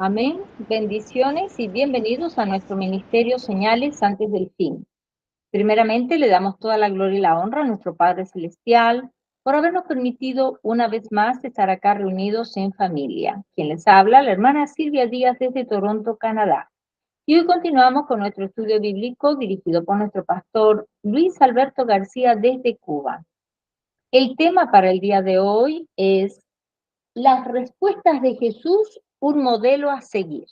Amén. Bendiciones y bienvenidos a nuestro ministerio Señales antes del fin. Primeramente, le damos toda la gloria y la honra a nuestro Padre Celestial por habernos permitido una vez más estar acá reunidos en familia. Quien les habla, la hermana Silvia Díaz desde Toronto, Canadá. Y hoy continuamos con nuestro estudio bíblico dirigido por nuestro pastor Luis Alberto García desde Cuba. El tema para el día de hoy es las respuestas de Jesús, un modelo a seguir.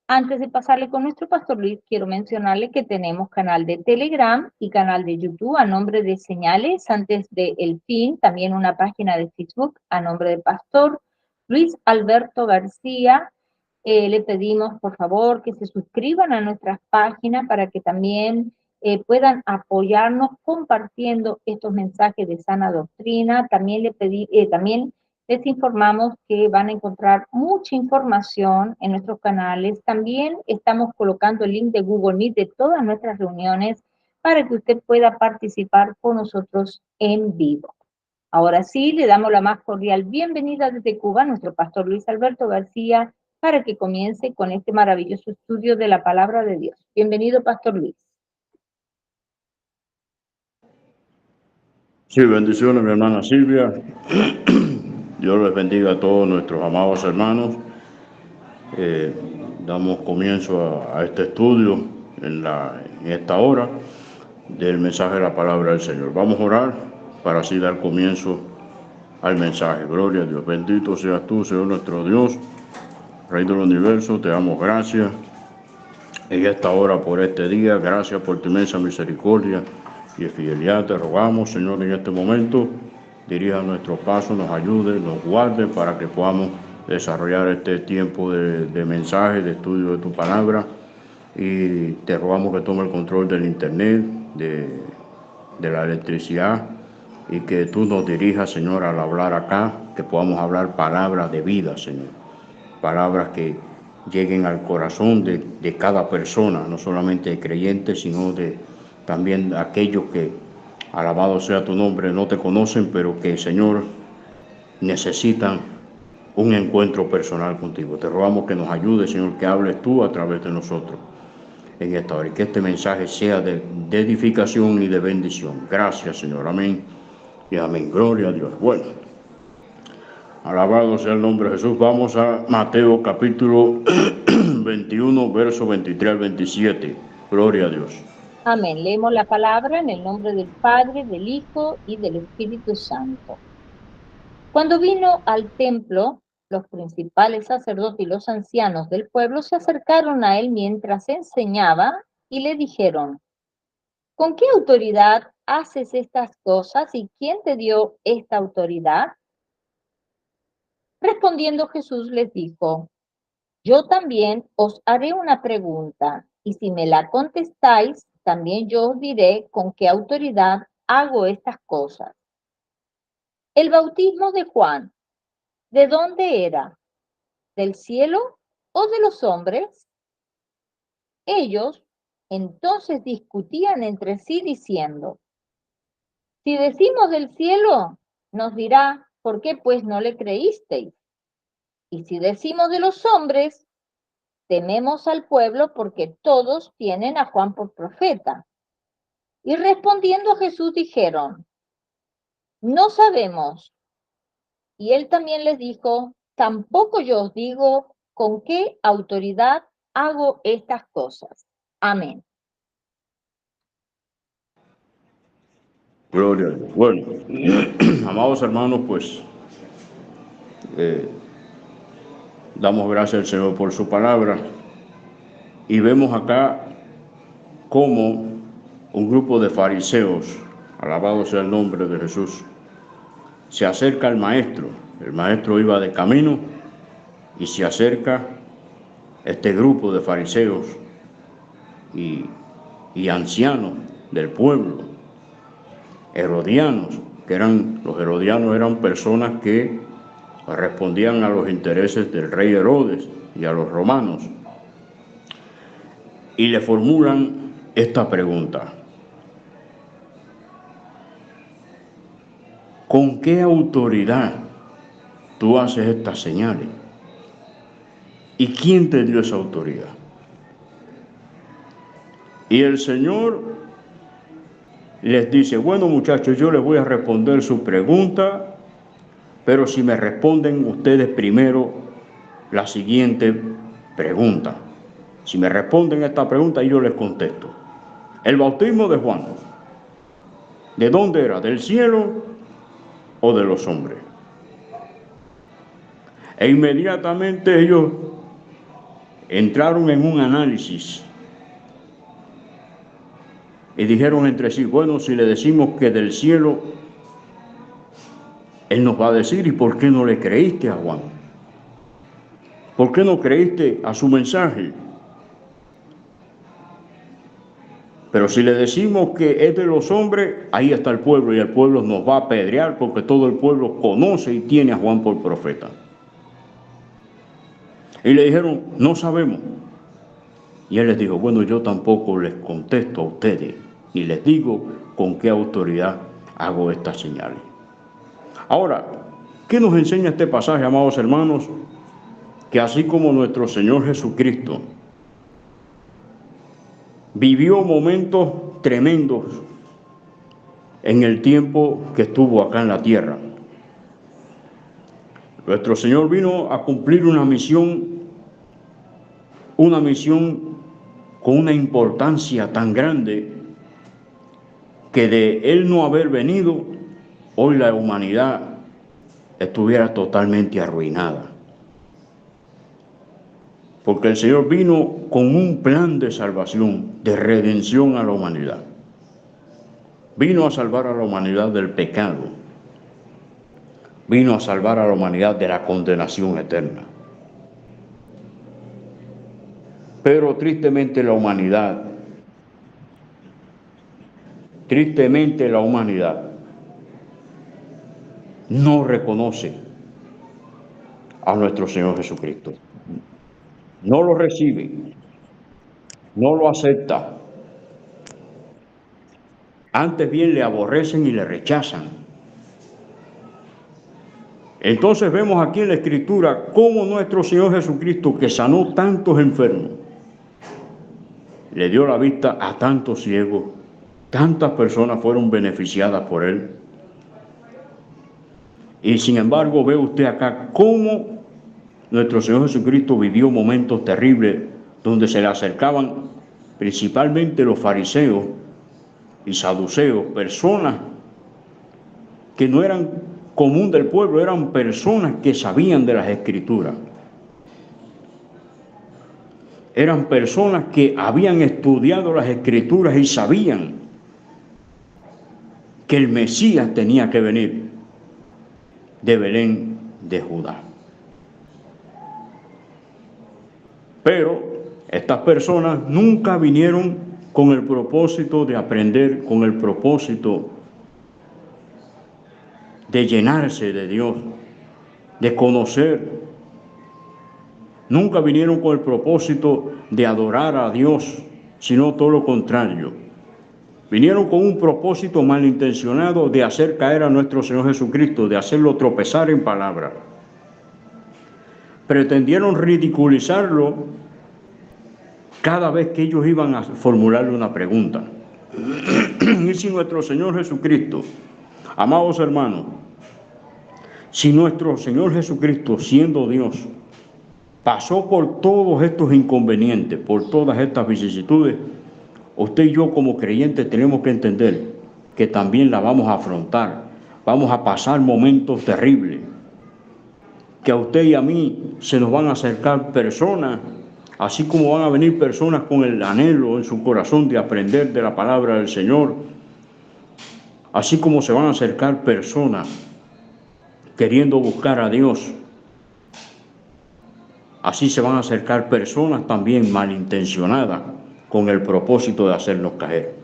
Antes de pasarle con nuestro pastor Luis, quiero mencionarle que tenemos canal de Telegram y canal de YouTube a nombre de Señales antes del fin, también una página de Facebook a nombre del pastor Luis Alberto García. Le pedimos, por favor, que se suscriban a nuestras páginas para que también puedan apoyarnos compartiendo estos mensajes de sana doctrina. También les informamos que van a encontrar mucha información en nuestros canales. También estamos colocando el link de Google Meet de todas nuestras reuniones para que usted pueda participar con nosotros en vivo. Ahora sí, le damos la más cordial bienvenida desde Cuba a nuestro pastor Luis Alberto García para que comience con este maravilloso estudio de la palabra de Dios. Bienvenido, pastor Luis. Sí, bendiciones, mi hermana Silvia. Dios les bendiga a todos nuestros amados hermanos. Damos comienzo a este estudio en esta hora del mensaje de la palabra del Señor. Vamos a orar para así dar comienzo al mensaje. Gloria a Dios. Bendito seas tú, Señor nuestro Dios, Rey del universo. Te damos gracias en esta hora por este día. Gracias por tu inmensa misericordia y fidelidad. Te rogamos, Señor, en este momento, dirija nuestro paso, nos ayude, nos guarde para que podamos desarrollar este tiempo de mensaje, de estudio de tu palabra. Y te rogamos que tome el control del internet, de la electricidad, y que tú nos dirijas, Señor, al hablar acá, que podamos hablar palabras de vida, Señor. Palabras que lleguen al corazón de cada persona, no solamente de creyentes, sino también de aquellos que, alabado sea tu nombre, no te conocen, pero que, Señor, necesitan un encuentro personal contigo. Te rogamos que nos ayudes, Señor, que hables tú a través de nosotros en esta hora y que este mensaje sea de edificación y de bendición. Gracias, Señor. Amén y amén. Gloria a Dios. Bueno, alabado sea el nombre de Jesús. Vamos a Mateo capítulo 21, verso 23 al 27. Gloria a Dios. Amén. Leemos la palabra en el nombre del Padre, del Hijo y del Espíritu Santo. Cuando vino al templo, los principales sacerdotes y los ancianos del pueblo se acercaron a él mientras enseñaba y le dijeron: ¿con qué autoridad haces estas cosas y quién te dio esta autoridad? Respondiendo Jesús les dijo: yo también os haré una pregunta, y si me la contestáis, también yo os diré con qué autoridad hago estas cosas. El bautismo de Juan, ¿de dónde era? ¿Del cielo o de los hombres? Ellos entonces discutían entre sí diciendo: si decimos del cielo, nos dirá, ¿por qué pues no le creísteis? Y si decimos de los hombres, tememos al pueblo porque todos tienen a Juan por profeta. Y respondiendo a Jesús dijeron: no sabemos. Y él también les dijo: tampoco yo os digo con qué autoridad hago estas cosas. Amén. Gloria a Dios. Bueno, amados hermanos, pues damos gracias al Señor por su palabra y vemos acá cómo un grupo de fariseos, alabado sea el nombre de Jesús, se acerca al maestro. El maestro iba de camino y se acerca este grupo de fariseos y ancianos del pueblo, herodianos, los herodianos eran personas que respondían a los intereses del rey Herodes y a los romanos, y le formulan esta pregunta: ¿con qué autoridad tú haces estas señales? ¿Y quién te dio esa autoridad? Y el Señor les dice, bueno muchachos, yo les voy a responder su pregunta, pero si me responden ustedes primero la siguiente pregunta. Si me responden esta pregunta, yo les contesto. El bautismo de Juan, ¿de dónde era? ¿Del cielo o de los hombres? E inmediatamente ellos entraron en un análisis y dijeron entre sí, bueno, si le decimos que del cielo, Él nos va a decir, ¿y por qué no le creíste a Juan? ¿Por qué no creíste a su mensaje? Pero si le decimos que es de los hombres, ahí está el pueblo y el pueblo nos va a apedrear porque todo el pueblo conoce y tiene a Juan por profeta. Y le dijeron, no sabemos. Y él les dijo, bueno, yo tampoco les contesto a ustedes, ni les digo con qué autoridad hago estas señales. Ahora, ¿qué nos enseña este pasaje, amados hermanos? Que así como nuestro Señor Jesucristo vivió momentos tremendos en el tiempo que estuvo acá en la tierra, nuestro Señor vino a cumplir una misión con una importancia tan grande que de Él no haber venido, hoy la humanidad estuviera totalmente arruinada. Porque el Señor vino con un plan de salvación, de redención a la humanidad. Vino a salvar a la humanidad del pecado. Vino a salvar a la humanidad de la condenación eterna. Pero tristemente la humanidad no reconoce a nuestro Señor Jesucristo. No lo recibe, no lo acepta. Antes bien le aborrecen y le rechazan. Entonces vemos aquí en la Escritura cómo nuestro Señor Jesucristo, que sanó tantos enfermos, le dio la vista a tantos ciegos, tantas personas fueron beneficiadas por Él. Y sin embargo ve usted acá cómo nuestro Señor Jesucristo vivió momentos terribles donde se le acercaban principalmente los fariseos y saduceos, personas que no eran común del pueblo, eran personas que sabían de las Escrituras. Eran personas que habían estudiado las Escrituras y sabían que el Mesías tenía que venir de Belén de Judá. Pero estas personas nunca vinieron con el propósito de aprender, con el propósito de llenarse de Dios, de conocer. Nunca vinieron con el propósito de adorar a Dios, sino todo lo contrario. Vinieron con un propósito malintencionado de hacer caer a nuestro Señor Jesucristo, de hacerlo tropezar en palabras. Pretendieron ridiculizarlo cada vez que ellos iban a formularle una pregunta. Y si nuestro Señor Jesucristo, amados hermanos, si nuestro Señor Jesucristo, siendo Dios, pasó por todos estos inconvenientes, por todas estas vicisitudes, usted y yo como creyentes tenemos que entender que también la vamos a afrontar, vamos a pasar momentos terribles, que a usted y a mí se nos van a acercar personas, así como van a venir personas con el anhelo en su corazón de aprender de la palabra del Señor, así como se van a acercar personas queriendo buscar a Dios, así se van a acercar personas también malintencionadas con el propósito de hacernos caer.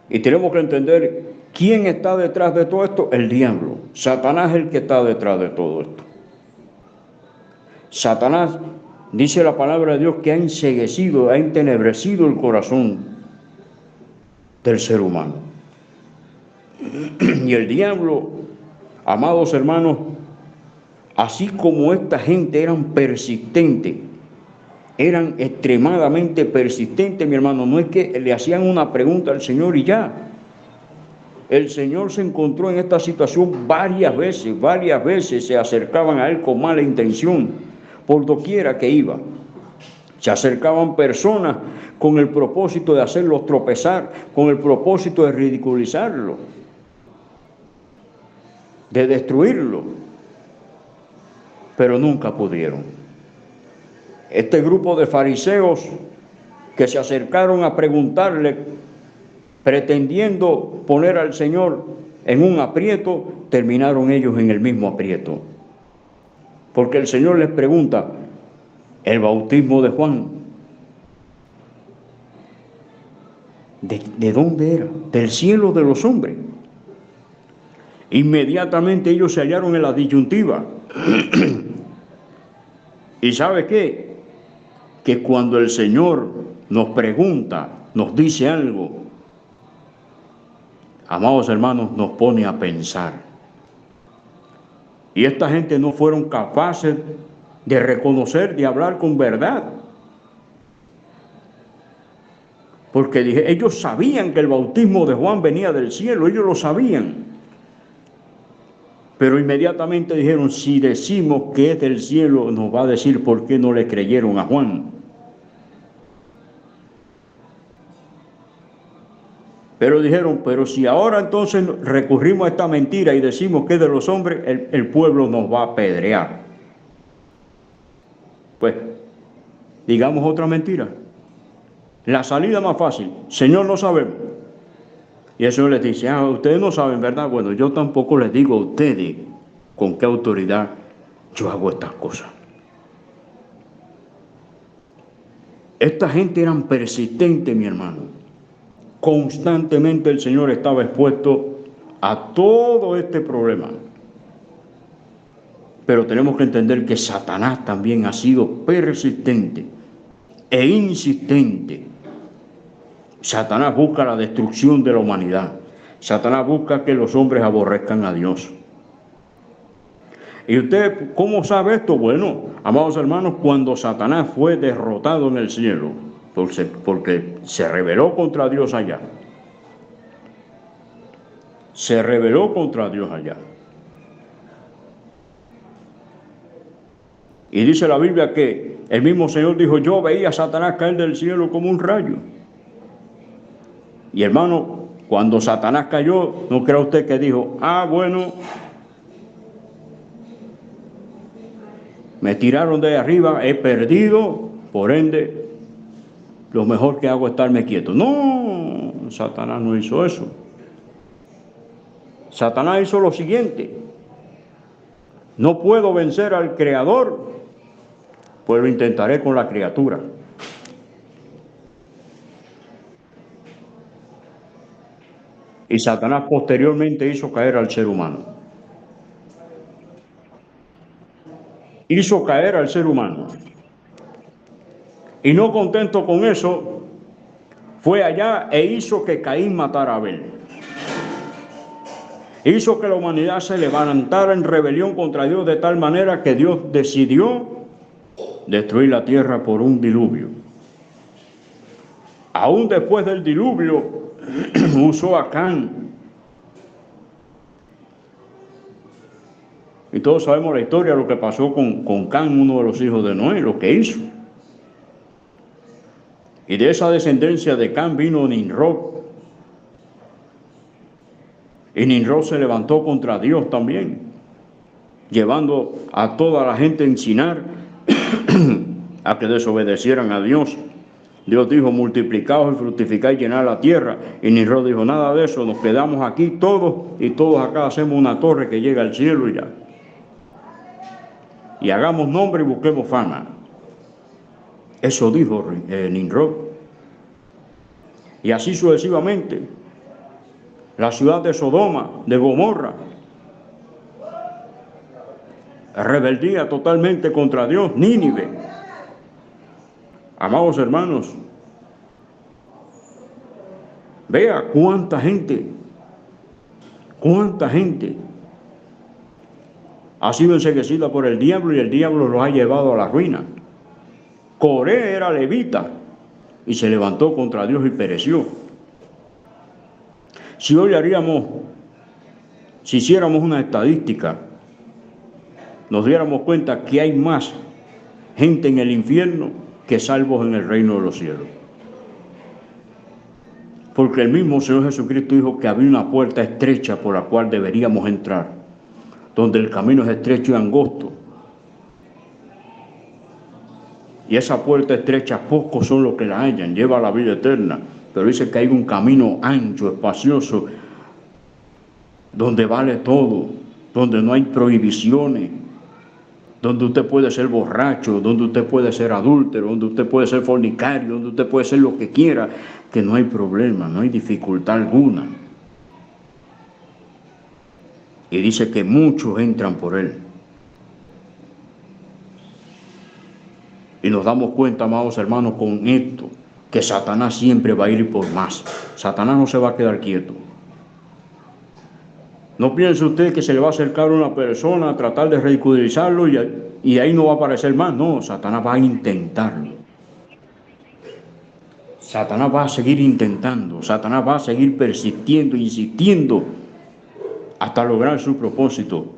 Y tenemos que entender quién está detrás de todo esto. El diablo. Satanás es el que está detrás de todo esto. Satanás, dice la palabra de Dios, que ha enceguecido, ha entenebrecido el corazón del ser humano. Y el diablo, amados hermanos, Así como esta gente eran persistentes, eran extremadamente persistentes, mi hermano, no es que le hacían una pregunta al Señor y ya. El Señor se encontró en esta situación varias veces se acercaban a Él con mala intención, por doquiera que iba. Se acercaban personas con el propósito de hacerlos tropezar, con el propósito de ridiculizarlo, de destruirlo, pero nunca pudieron. Este grupo de fariseos que se acercaron a preguntarle, pretendiendo poner al Señor en un aprieto, terminaron ellos en el mismo aprieto. Porque el Señor les pregunta, el bautismo de Juan, ¿de dónde era? Del cielo de los hombres. Inmediatamente ellos se hallaron en la disyuntiva. ¿Y sabe qué? Que cuando el Señor nos pregunta, nos dice algo, amados hermanos, nos pone a pensar. Y esta gente no fueron capaces de reconocer, de hablar con verdad. Porque ellos sabían que el bautismo de Juan venía del cielo, ellos lo sabían. Pero inmediatamente dijeron, si decimos que es del cielo, nos va a decir por qué no le creyeron a Juan. Pero dijeron, pero si ahora entonces recurrimos a esta mentira y decimos que es de los hombres, el pueblo nos va a apedrear. Pues, digamos otra mentira. La salida más fácil, Señor, no sabemos. Y el Señor les dice, ustedes no saben, ¿verdad? Bueno, yo tampoco les digo a ustedes con qué autoridad yo hago estas cosas. Esta gente eran persistentes, mi hermano. Constantemente el Señor estaba expuesto a todo este problema. Pero tenemos que entender que Satanás también ha sido persistente e insistente. Satanás busca la destrucción de la humanidad. Satanás busca que los hombres aborrezcan a Dios. ¿Y usted cómo sabe esto? Bueno, amados hermanos, cuando Satanás fue derrotado en el cielo, porque se rebeló contra Dios allá. Se rebeló contra Dios allá. Y dice la Biblia que el mismo Señor dijo, yo veía a Satanás caer del cielo como un rayo. Y hermano, cuando Satanás cayó, ¿no crea usted que dijo, bueno, me tiraron de arriba, he perdido, por ende, lo mejor que hago es estarme quieto? No, Satanás no hizo eso. Satanás hizo lo siguiente, no puedo vencer al Creador, pues lo intentaré con la criatura. Y Satanás posteriormente hizo caer al ser humano. Hizo caer al ser humano. Y no contento con eso, fue allá e hizo que Caín matara a Abel. Hizo que la humanidad se levantara en rebelión contra Dios de tal manera que Dios decidió destruir la tierra por un diluvio. Aún después del diluvio, usó a Can. Y todos sabemos la historia, lo que pasó con Can, uno de los hijos de Noé, lo que hizo. Y de esa descendencia de Can vino Nimrod. Y Nimrod se levantó contra Dios también, llevando a toda la gente en Sinar a que desobedecieran a Dios. Dios dijo, multiplicaos y fructificad y llenad la tierra. Y Nimrod dijo, nada de eso, nos quedamos aquí todos y todos acá hacemos una torre que llega al cielo y ya. Y hagamos nombre y busquemos fama. Eso dijo Nimrod. Y así sucesivamente. La ciudad de Sodoma, de Gomorra, rebeldía totalmente contra Dios, Nínive. Amados hermanos, vea cuánta gente ha sido enseguecida por el diablo y el diablo los ha llevado a la ruina. Coré era levita y se levantó contra Dios y pereció. Si hoy si hiciéramos una estadística, nos diéramos cuenta que hay más gente en el infierno que salvos en el reino de los cielos. Porque el mismo Señor Jesucristo dijo que había una puerta estrecha por la cual deberíamos entrar, donde el camino es estrecho y angosto. Y esa puerta estrecha, pocos son los que la hallan, lleva a la vida eterna. Pero dice que hay un camino ancho, espacioso, donde vale todo, donde no hay prohibiciones, donde usted puede ser borracho, donde usted puede ser adúltero, donde usted puede ser fornicario, donde usted puede ser lo que quiera, que no hay problema, no hay dificultad alguna. Y dice que muchos entran por él. Y nos damos cuenta, amados hermanos, con esto, que Satanás siempre va a ir por más. Satanás no se va a quedar quieto. No piense usted que se le va a acercar a una persona a tratar de ridiculizarlo y ahí no va a aparecer más. No, Satanás va a intentarlo. Satanás va a seguir intentando. Satanás va a seguir persistiendo, insistiendo hasta lograr su propósito.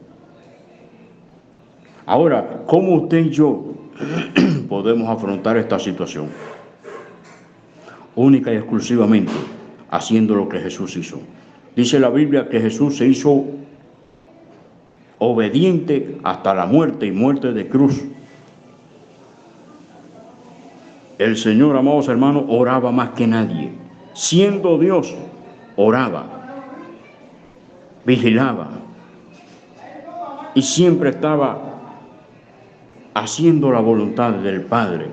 Ahora, ¿cómo usted y yo podemos afrontar esta situación? Única y exclusivamente haciendo lo que Jesús hizo. Dice la Biblia que Jesús se hizo obediente hasta la muerte y muerte de cruz. El Señor, amados hermanos, oraba más que nadie. Siendo Dios, oraba, vigilaba y siempre estaba haciendo la voluntad del Padre.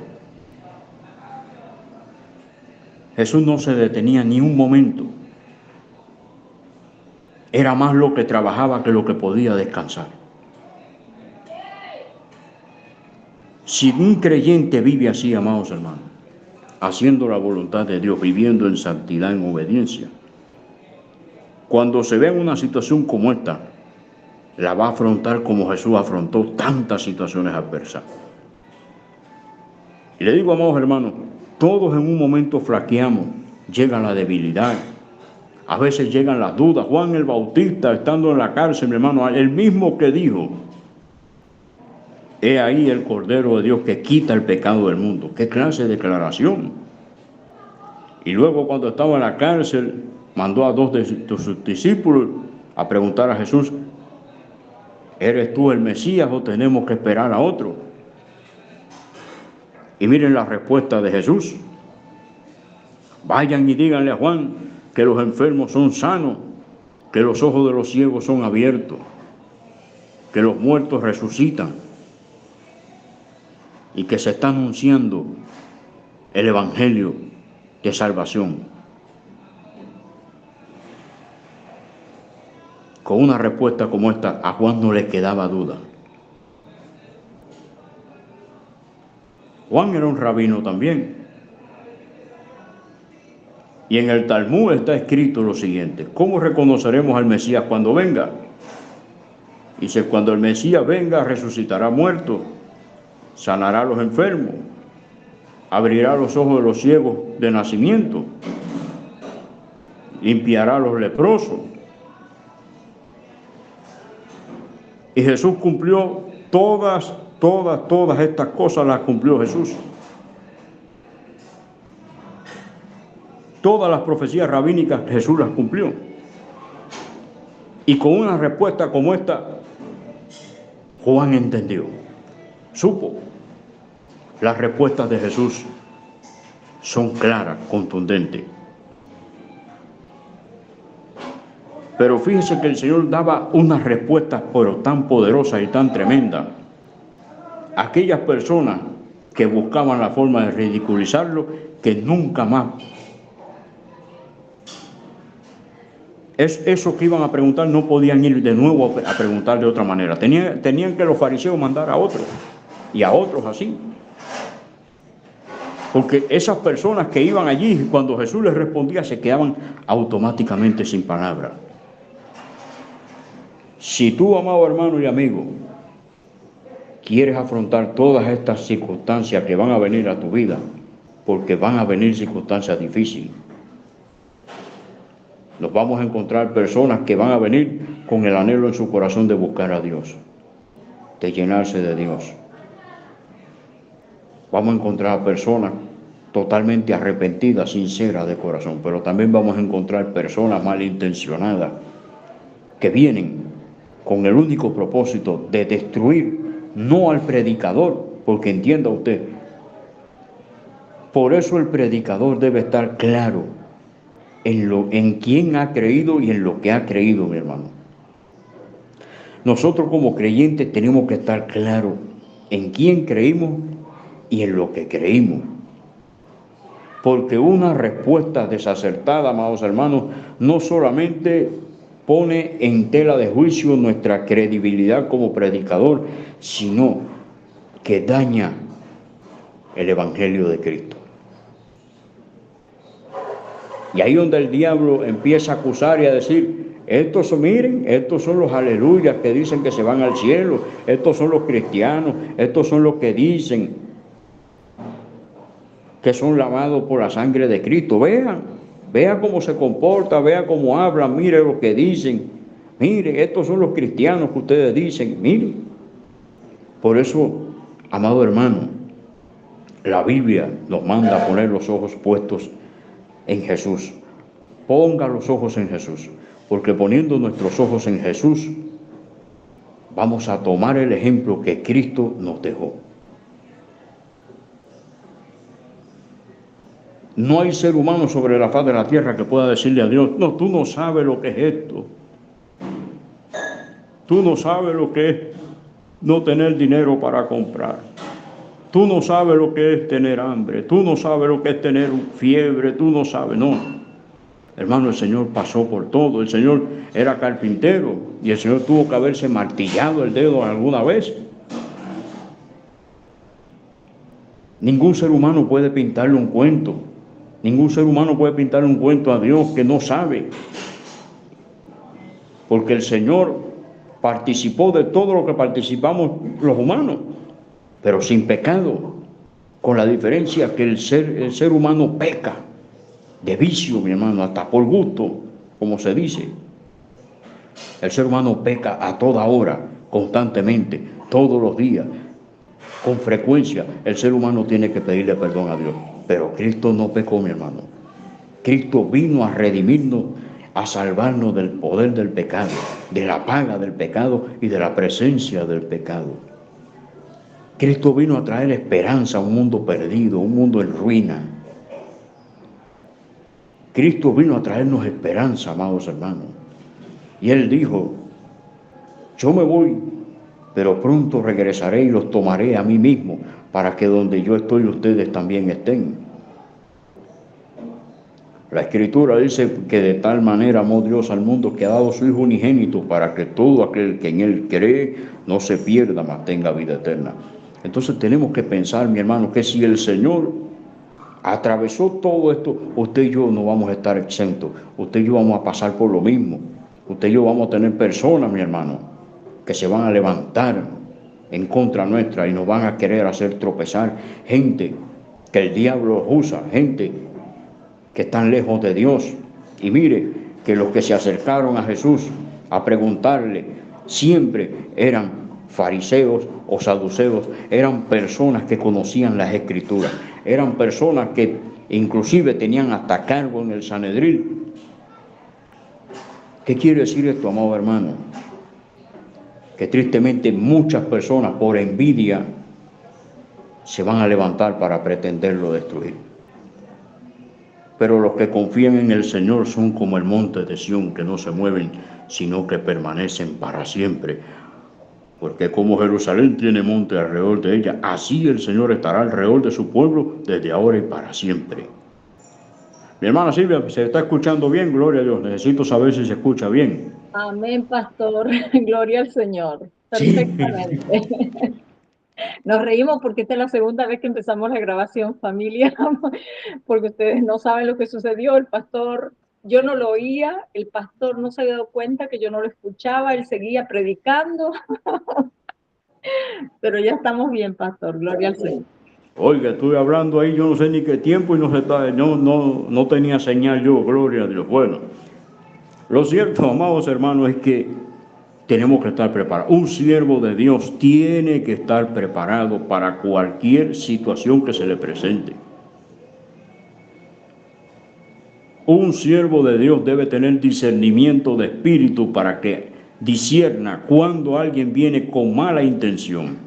Jesús no se detenía ni un momento. Era más lo que trabajaba que lo que podía descansar. Si un creyente vive así, amados hermanos, haciendo la voluntad de Dios, viviendo en santidad, en obediencia, cuando se ve en una situación como esta, la va a afrontar como Jesús afrontó tantas situaciones adversas. Y le digo, amados hermanos, todos en un momento flaqueamos, llega la debilidad, a veces llegan las dudas. Juan el Bautista, estando en la cárcel, mi hermano, el mismo que dijo, he ahí el Cordero de Dios que quita el pecado del mundo. ¿Qué clase de declaración? Y luego cuando estaba en la cárcel, mandó a 2 de sus discípulos a preguntar a Jesús, ¿eres tú el Mesías o tenemos que esperar a otro? Y miren la respuesta de Jesús. Vayan y díganle a Juan que los enfermos son sanos, que los ojos de los ciegos son abiertos, que los muertos resucitan y que se está anunciando el evangelio de salvación. Con una respuesta como esta, a Juan no le quedaba duda. Juan era un rabino también. Y en el Talmud está escrito lo siguiente: ¿cómo reconoceremos al Mesías cuando venga? Dice, cuando el Mesías venga, resucitará muertos, sanará a los enfermos, abrirá los ojos de los ciegos de nacimiento, limpiará a los leprosos. Y Jesús cumplió todas estas cosas, las cumplió Jesús. Todas las profecías rabínicas Jesús las cumplió. Y con una respuesta como esta, Juan entendió, supo. Las respuestas de Jesús son claras, contundentes. Pero fíjense que el Señor daba unas respuestas pero tan poderosas y tan tremendas. Aquellas personas que buscaban la forma de ridiculizarlo, que nunca más. Esos que iban a preguntar no podían ir de nuevo a preguntar de otra manera. Tenían que los fariseos mandar a otros y a otros así. Porque esas personas que iban allí, cuando Jesús les respondía, se quedaban automáticamente sin palabras. Si tú, amado hermano y amigo, quieres afrontar todas estas circunstancias que van a venir a tu vida, porque van a venir circunstancias difíciles. Nos vamos a encontrar personas que van a venir con el anhelo en su corazón de buscar a Dios, de llenarse de Dios. Vamos a encontrar personas totalmente arrepentidas, sinceras de corazón, pero también vamos a encontrar personas malintencionadas que vienen con el único propósito de destruir, no al predicador, porque entienda usted, por eso el predicador debe estar claro en quién ha creído y en lo que ha creído, mi hermano. Nosotros como creyentes tenemos que estar claros en quién creímos y en lo que creímos. Porque una respuesta desacertada, amados hermanos, no solamente pone en tela de juicio nuestra credibilidad como predicador, sino que daña el Evangelio de Cristo. Y ahí donde el diablo empieza a acusar y a decir, miren, estos son los aleluyas que dicen que se van al cielo, estos son los cristianos, estos son los que dicen que son lavados por la sangre de Cristo. Vean cómo se comporta, vean cómo hablan, mire lo que dicen. Mire, estos son los cristianos que ustedes dicen, mire. Por eso, amado hermano, la Biblia nos manda a poner los ojos puestos en Jesús. Ponga los ojos en Jesús, porque poniendo nuestros ojos en Jesús, vamos a tomar el ejemplo que Cristo nos dejó. No hay ser humano sobre la faz de la tierra que pueda decirle a Dios, no, tú no sabes lo que es esto. Tú no sabes lo que es no tener dinero para comprar. Tú no sabes lo que es tener hambre. Tú no sabes lo que es tener fiebre. Tú no sabes, no. Hermano, el Señor pasó por todo. El Señor era carpintero y el Señor tuvo que haberse martillado el dedo alguna vez. Ningún ser humano puede pintarle un cuento. Ningún ser humano puede pintarle un cuento a Dios que no sabe. Porque el Señor participó de todo lo que participamos los humanos, pero sin pecado, con la diferencia que el ser humano peca de vicio, mi hermano, hasta por gusto, como se dice. El ser humano peca a toda hora, constantemente, todos los días, con frecuencia. El ser humano tiene que pedirle perdón a Dios, pero Cristo no pecó, mi hermano. Cristo vino a redimirnos, a salvarnos del poder del pecado, de la paga del pecado y de la presencia del pecado. Cristo vino a traer esperanza a un mundo perdido, un mundo en ruina. Cristo vino a traernos esperanza, amados hermanos. Y Él dijo, yo me voy, pero pronto regresaré y los tomaré a mí mismo, para que donde yo estoy ustedes también estén. La Escritura dice que de tal manera amó Dios al mundo que ha dado su Hijo unigénito para que todo aquel que en Él cree no se pierda, mas tenga vida eterna. Entonces tenemos que pensar, mi hermano, que si el Señor atravesó todo esto, usted y yo no vamos a estar exentos. Usted y yo vamos a pasar por lo mismo. Usted y yo vamos a tener personas, mi hermano, que se van a levantar en contra nuestra y nos van a querer hacer tropezar. Gente que el diablo usa, gente que están lejos de Dios. Y mire que los que se acercaron a Jesús a preguntarle siempre eran fariseos o saduceos, eran personas que conocían las Escrituras, eran personas que inclusive tenían hasta cargo en el Sanedrín. ¿Qué quiere decir esto, amado hermano? Que tristemente muchas personas por envidia se van a levantar para pretenderlo destruir. Pero los que confían en el Señor son como el monte de Sión, que no se mueven, sino que permanecen para siempre. Porque como Jerusalén tiene monte alrededor de ella, así el Señor estará alrededor de su pueblo desde ahora y para siempre. Mi hermana Silvia, ¿se está escuchando bien? Gloria a Dios. Necesito saber si se escucha bien. Amén, pastor. Gloria al Señor. Sí. Perfectamente. Nos reímos porque esta es la segunda vez que empezamos la grabación, familia, porque ustedes no saben lo que sucedió. El pastor, yo no lo oía, el pastor no se había dado cuenta que yo no lo escuchaba, él seguía predicando. Pero ya estamos bien, pastor. Gloria al Señor. Oiga, estuve hablando ahí, yo no sé ni qué tiempo y no tenía señal yo, gloria a Dios. Bueno, lo cierto, amados hermanos, es que tenemos que estar preparados. Un siervo de Dios tiene que estar preparado para cualquier situación que se le presente. Un siervo de Dios debe tener discernimiento de espíritu para que discierna cuando alguien viene con mala intención,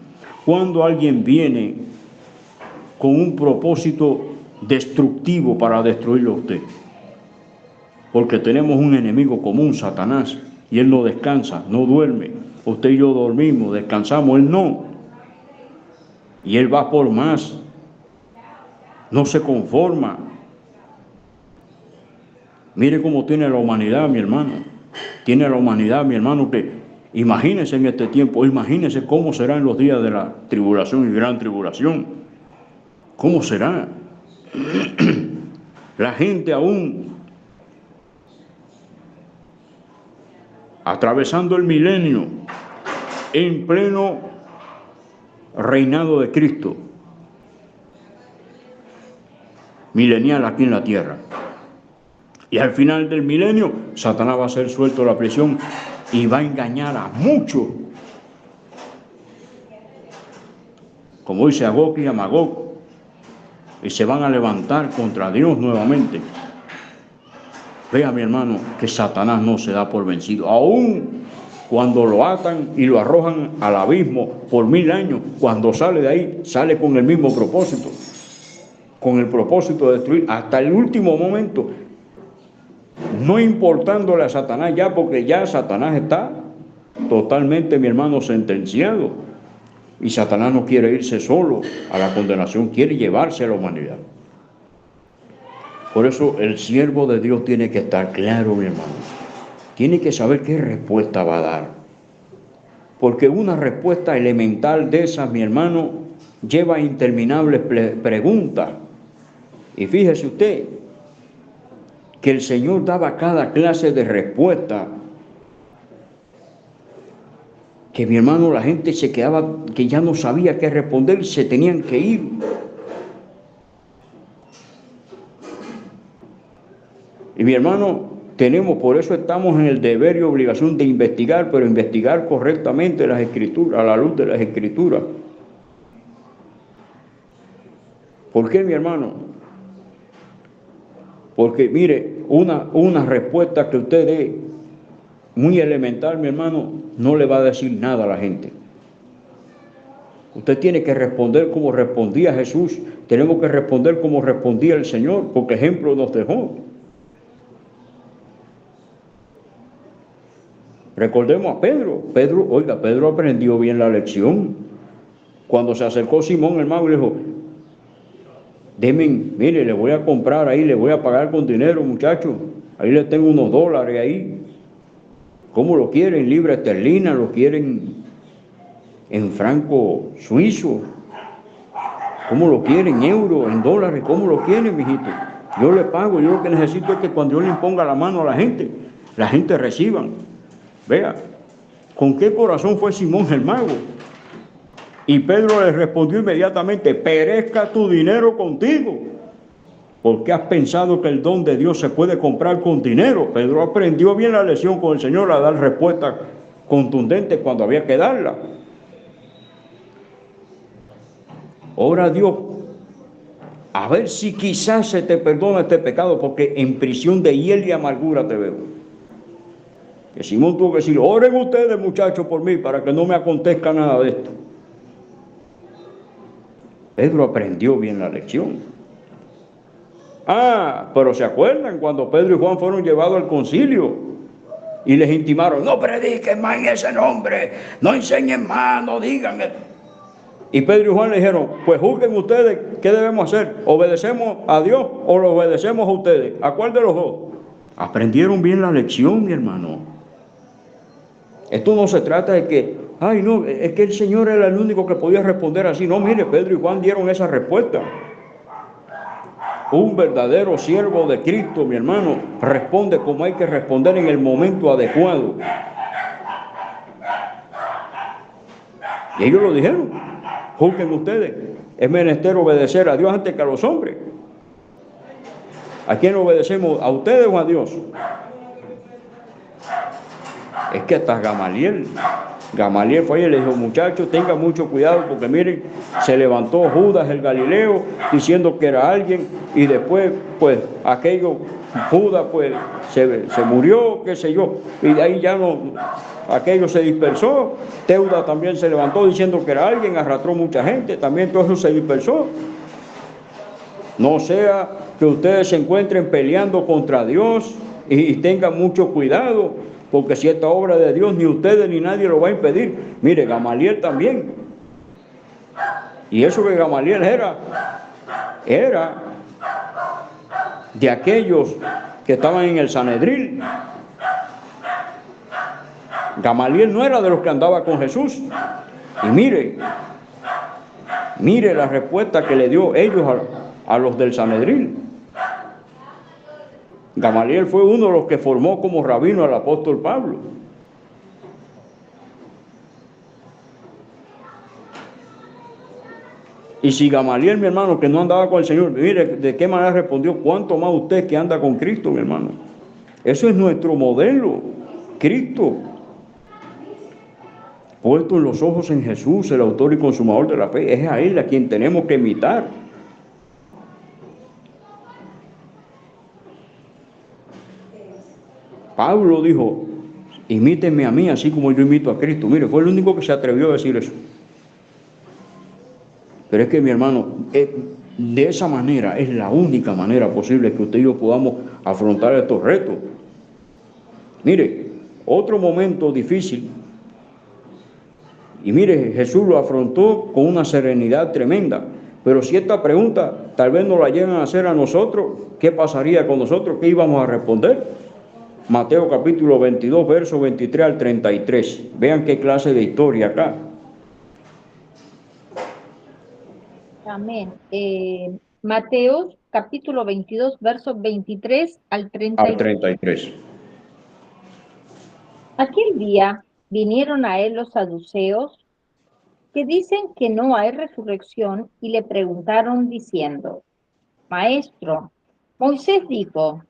cuando alguien viene con un propósito destructivo para destruirlo a usted. Porque tenemos un enemigo común, Satanás, y él no descansa, no duerme. Usted y yo dormimos, descansamos, él no. Y él va por más, no se conforma. Mire cómo tiene la humanidad, mi hermano. Tiene la humanidad, mi hermano, que imagínese en este tiempo, imagínese cómo será en los días de la tribulación y gran tribulación. ¿Cómo será? La gente aún atravesando el milenio, en pleno reinado de Cristo, milenial aquí en la tierra. Y al final del milenio, Satanás va a ser suelto de la prisión y va a engañar a muchos. Como dice Agog y Magog, y se van a levantar contra Dios nuevamente. Vea, mi hermano, que Satanás no se da por vencido. Aún cuando lo atan y lo arrojan al abismo por 1000 años, cuando sale de ahí, sale con el mismo propósito. Con el propósito de destruir hasta el último momento. No importándole a Satanás ya, porque ya Satanás está totalmente, mi hermano, sentenciado. Y Satanás no quiere irse solo a la condenación, quiere llevarse a la humanidad. Por eso el siervo de Dios tiene que estar claro, mi hermano. Tiene que saber qué respuesta va a dar. Porque una respuesta elemental de esas, mi hermano, lleva interminables preguntas. Y fíjese usted que el Señor daba cada clase de respuesta. Que mi hermano, la gente se quedaba, que ya no sabía qué responder, se tenían que ir. Y mi hermano, por eso estamos en el deber y obligación de investigar, pero investigar correctamente las Escrituras, a la luz de las Escrituras. ¿Por qué, mi hermano? Porque, mire, una respuesta que usted dé, muy elemental, mi hermano, no le va a decir nada a la gente. Usted tiene que responder como respondía Jesús. Tenemos que responder como respondía el Señor, porque ejemplo nos dejó. Recordemos a Pedro. Pedro aprendió bien la lección. Cuando se acercó Simón, hermano, y le dijo, mire, le voy a comprar ahí, le voy a pagar con dinero, muchacho. Ahí le tengo unos dólares ahí. ¿Cómo lo quieren? ¿Libra esterlina? ¿Lo quieren en franco suizo? ¿Cómo lo quieren? ¿En euros? ¿En dólares? ¿Cómo lo quieren, mijito? Yo le pago. Yo lo que necesito es que cuando yo le imponga la mano a la gente reciba. Vea, ¿con qué corazón fue Simón el mago? Y Pedro le respondió inmediatamente, perezca tu dinero contigo. ¿Por qué has pensado que el don de Dios se puede comprar con dinero? Pedro aprendió bien la lección con el Señor a dar respuesta contundente cuando había que darla. Ora a Dios, a ver si quizás se te perdona este pecado, porque en prisión de hiel y amargura te veo. Que Simón tuvo que decir, oren ustedes, muchachos, por mí, para que no me acontezca nada de esto. Pedro aprendió bien la lección. Pero ¿se acuerdan cuando Pedro y Juan fueron llevados al concilio y les intimaron, no prediquen más en ese nombre, no enseñen más, no digan? Y Pedro y Juan le dijeron, pues juzguen ustedes, ¿qué debemos hacer? ¿Obedecemos a Dios o lo obedecemos a ustedes? ¿A cuál de los dos? Aprendieron bien la lección, mi hermano. Esto no se trata de que, no, es que el Señor era el único que podía responder así. No, mire, Pedro y Juan dieron esa respuesta. Un verdadero siervo de Cristo, mi hermano, responde como hay que responder en el momento adecuado. Y ellos lo dijeron, juzguen ustedes, es menester obedecer a Dios antes que a los hombres. ¿A quién obedecemos? ¿A ustedes o a Dios? Es que hasta Gamaliel fue y le dijo, muchachos, tengan mucho cuidado porque miren, se levantó Judas el Galileo diciendo que era alguien y después pues Judas pues se murió, qué sé yo, y de ahí ya no, aquello se dispersó. Teuda también se levantó diciendo que era alguien, arrastró mucha gente, también todo eso se dispersó. No sea que ustedes se encuentren peleando contra Dios y tengan mucho cuidado, porque si esta obra de Dios ni ustedes ni nadie lo va a impedir. Mire, Gamaliel también. Y eso que Gamaliel era de aquellos que estaban en el Sanedril. Gamaliel no era de los que andaba con Jesús. Y mire la respuesta que le dio ellos a los del Sanedril. Gamaliel fue uno de los que formó como rabino al apóstol Pablo. Y si Gamaliel, mi hermano, que no andaba con el Señor, mire de qué manera respondió, cuánto más usted que anda con Cristo, mi hermano. Eso es nuestro modelo, Cristo. Puesto en los ojos en Jesús, el autor y consumador de la fe, es a Él a quien tenemos que imitar. Pablo dijo, imítenme a mí así como yo imito a Cristo. Mire, fue el único que se atrevió a decir eso. Pero es que, mi hermano, de esa manera es la única manera posible que usted y yo podamos afrontar estos retos. Mire, otro momento difícil, y mire, Jesús lo afrontó con una serenidad tremenda. Pero si esta pregunta tal vez nos la llegan a hacer a nosotros, ¿qué pasaría con nosotros? ¿Qué íbamos a responder? Mateo capítulo 22, verso 23 al 33. Vean qué clase de historia acá. Amén. Mateo capítulo 22, versos 23 al 33. Aquel día vinieron a él los saduceos, que dicen que no hay resurrección, y le preguntaron diciendo, Maestro, Moisés dijo,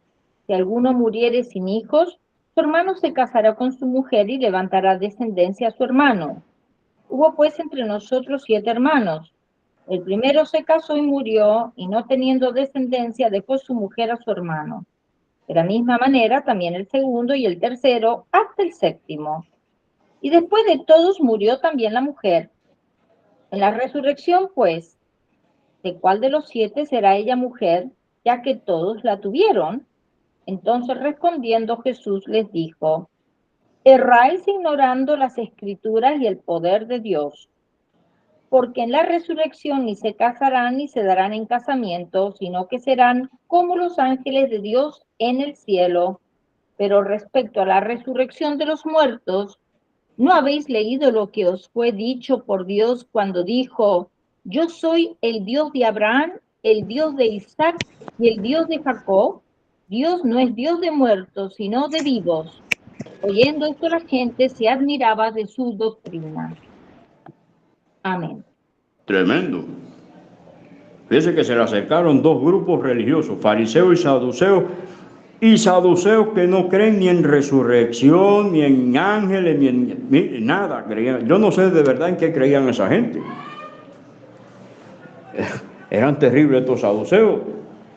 si alguno muriere sin hijos, su hermano se casará con su mujer y levantará descendencia a su hermano. Hubo pues entre nosotros 7 hermanos. El primero se casó y murió, y no teniendo descendencia, dejó su mujer a su hermano. De la misma manera también el segundo y el tercero, hasta el séptimo. Y después de todos murió también la mujer. En la resurrección, pues, ¿de cuál de los 7 será ella mujer, ya que todos la tuvieron? Entonces respondiendo Jesús les dijo, erráis ignorando las Escrituras y el poder de Dios, porque en la resurrección ni se casarán ni se darán en casamiento, sino que serán como los ángeles de Dios en el cielo. Pero respecto a la resurrección de los muertos, ¿no habéis leído lo que os fue dicho por Dios cuando dijo, yo soy el Dios de Abraham, el Dios de Isaac y el Dios de Jacob? Dios no es Dios de muertos, sino de vivos. Oyendo esto la gente se admiraba de su doctrina. Amén. Tremendo. Fíjense que se le acercaron 2 grupos religiosos, fariseos y saduceos que no creen ni en resurrección, ni en ángeles, ni en nada creían. Yo no sé de verdad en qué creían esa gente. Eran terribles estos saduceos.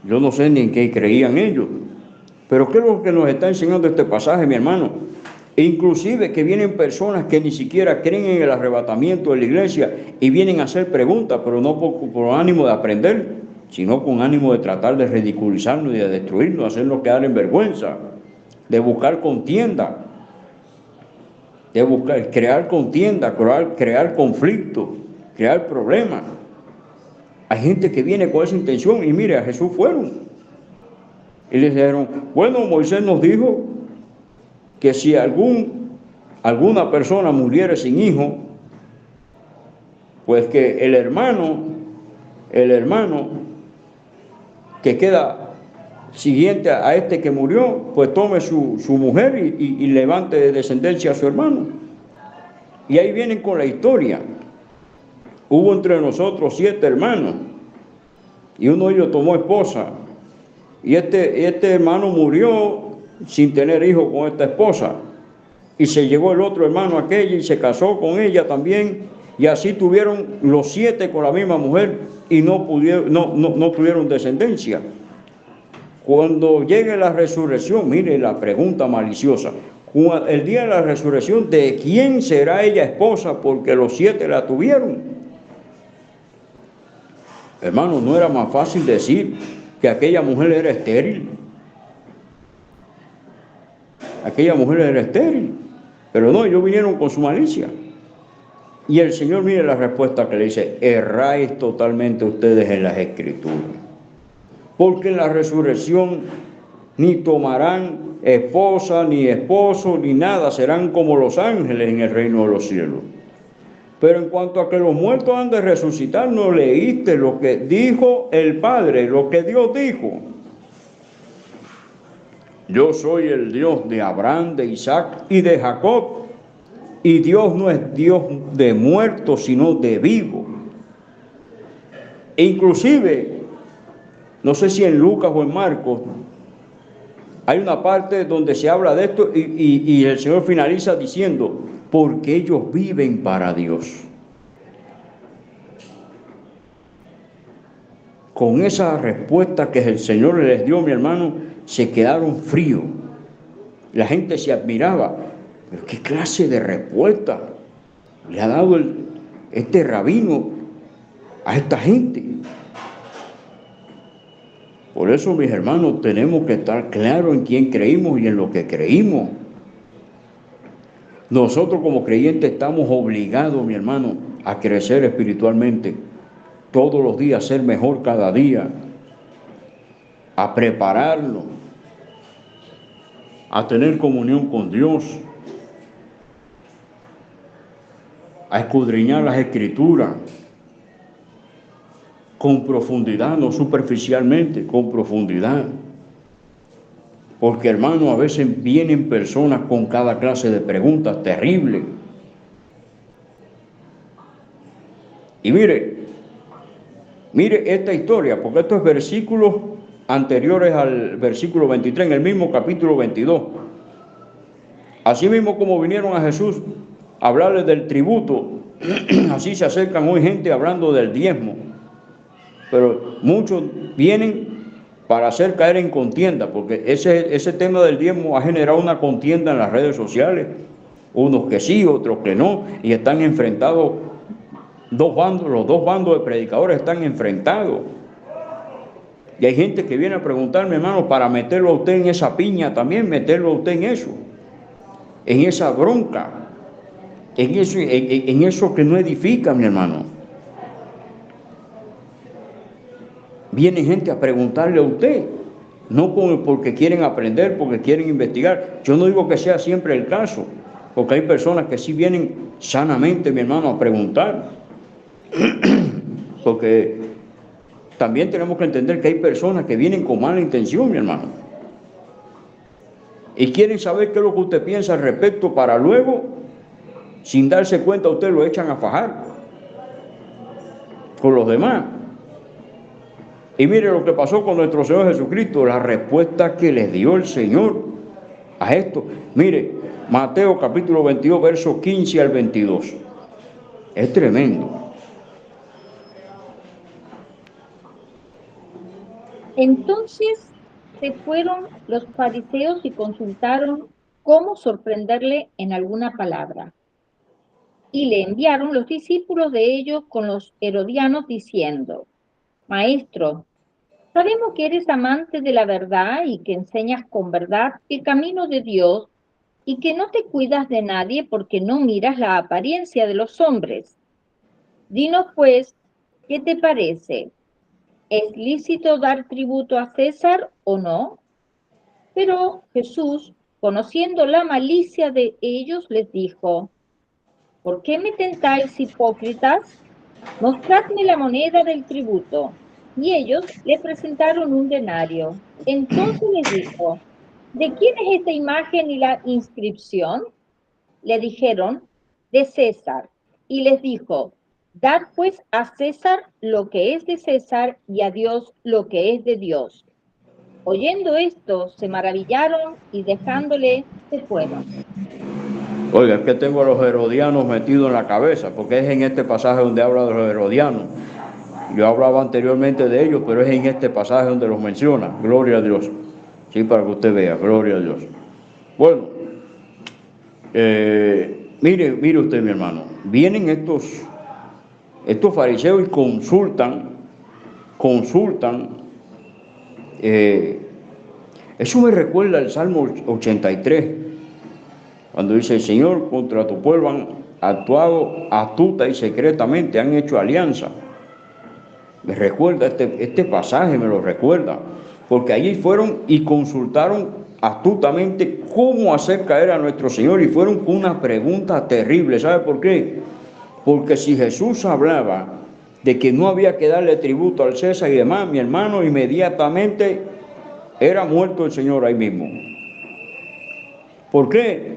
Yo no sé ni en qué creían ellos. Pero ¿qué es lo que nos está enseñando este pasaje, mi hermano? Inclusive que vienen personas que ni siquiera creen en el arrebatamiento de la iglesia y vienen a hacer preguntas, pero no por ánimo de aprender, sino con ánimo de tratar de ridiculizarnos y de destruirnos, de hacernos quedar en vergüenza, de buscar contienda, crear contienda, crear conflicto, crear problemas. Hay gente que viene con esa intención y mire, a Jesús fueron. Y les dijeron, bueno, Moisés nos dijo que si alguna persona muriera sin hijo, pues que el hermano que queda siguiente a este que murió, pues tome su mujer y levante de descendencia a su hermano. Y ahí vienen con la historia hubo entre nosotros 7 hermanos, y uno de ellos tomó esposa, y este hermano murió sin tener hijo con esta esposa, y se llevó el otro hermano aquella y se casó con ella también, y así tuvieron los 7 con la misma mujer, y no tuvieron descendencia. Cuando llegue la resurrección, mire la pregunta maliciosa, el día de la resurrección, ¿de quién será ella esposa? Porque los 7 la tuvieron. Hermano, ¿no era más fácil decir que aquella mujer era estéril? Aquella mujer era estéril, pero no, ellos vinieron con su malicia. Y el Señor, mire la respuesta que le dice: erráis totalmente ustedes en las Escrituras, porque en la resurrección ni tomarán esposa, ni esposo, ni nada, serán como los ángeles en el reino de los cielos. Pero en cuanto a que los muertos han de resucitar, ¿no leíste lo que dijo el Padre, lo que Dios dijo? Yo soy el Dios de Abraham, de Isaac y de Jacob. Y Dios no es Dios de muertos, sino de vivos. E inclusive, no sé si en Lucas o en Marcos, hay una parte donde se habla de esto y el Señor finaliza diciendo: porque ellos viven para Dios. Con esa respuesta que el Señor les dio, mi hermano, se quedaron fríos. La gente se admiraba. ¿Pero qué clase de respuesta le ha dado este rabino a esta gente? Por eso, mis hermanos, tenemos que estar claros en quién creímos y en lo que creímos. Nosotros como creyentes estamos obligados, mi hermano, a crecer espiritualmente. Todos los días ser mejor cada día. A prepararnos. A tener comunión con Dios. A escudriñar las Escrituras. Con profundidad, no superficialmente, con profundidad. Porque, hermano, a veces vienen personas con cada clase de preguntas terribles. Y mire esta historia, porque estos versículos anteriores al versículo 23, en el mismo capítulo 22. Así mismo como vinieron a Jesús a hablarle del tributo, así se acercan hoy gente hablando del diezmo. Pero muchos vienen para hacer caer en contienda, porque ese tema del diezmo ha generado una contienda en las redes sociales, unos que sí, otros que no, y están enfrentados dos bandos, los dos bandos de predicadores están enfrentados. Y hay gente que viene a preguntarme, hermano, para meterlo a usted en esa piña también, meterlo a usted en eso, en esa bronca, en eso que no edifica, mi hermano. Viene gente a preguntarle a usted, no porque quieren aprender, porque quieren investigar. Yo no digo que sea siempre el caso, porque hay personas que sí vienen sanamente, mi hermano, a preguntar. Porque también tenemos que entender que hay personas que vienen con mala intención, mi hermano. Y quieren saber qué es lo que usted piensa al respecto para luego, sin darse cuenta, usted lo echan a fajar con los demás. Y mire lo que pasó con nuestro Señor Jesucristo, la respuesta que les dio el Señor a esto. Mire, Mateo capítulo 22, versos 15 al 22. Es tremendo. Entonces se fueron los fariseos y consultaron cómo sorprenderle en alguna palabra. Y le enviaron los discípulos de ellos con los herodianos diciendo: Maestro, sabemos que eres amante de la verdad y que enseñas con verdad el camino de Dios y que no te cuidas de nadie porque no miras la apariencia de los hombres. Dinos pues, ¿qué te parece? ¿Es lícito dar tributo a César o no? Pero Jesús, conociendo la malicia de ellos, les dijo: ¿por qué me tentáis, hipócritas? Mostradme la moneda del tributo. Y ellos le presentaron un denario. Entonces les dijo: ¿de quién es esta imagen y la inscripción? Le dijeron: de César. Y les dijo: Dad pues a César lo que es de César y a Dios lo que es de Dios. Oyendo esto, se maravillaron y dejándole, se fueron. Oiga, es que tengo a los herodianos metidos en la cabeza, porque es en este pasaje donde habla de los herodianos. Yo hablaba anteriormente de ellos, pero es en este pasaje donde los menciona. Gloria a Dios. Sí, para que usted vea, gloria a Dios. Bueno, mire usted, mi hermano, vienen estos fariseos y consultan. Eso me recuerda al Salmo 83, cuando dice: el Señor, contra tu pueblo han actuado astuta y secretamente, han hecho alianza. Me recuerda este pasaje, me lo recuerda, porque allí fueron y consultaron astutamente cómo hacer caer a nuestro Señor, y fueron con una pregunta terrible. ¿Sabe por qué? Porque si Jesús hablaba de que no había que darle tributo al César y demás, mi hermano, inmediatamente era muerto el Señor ahí mismo. ¿Por qué?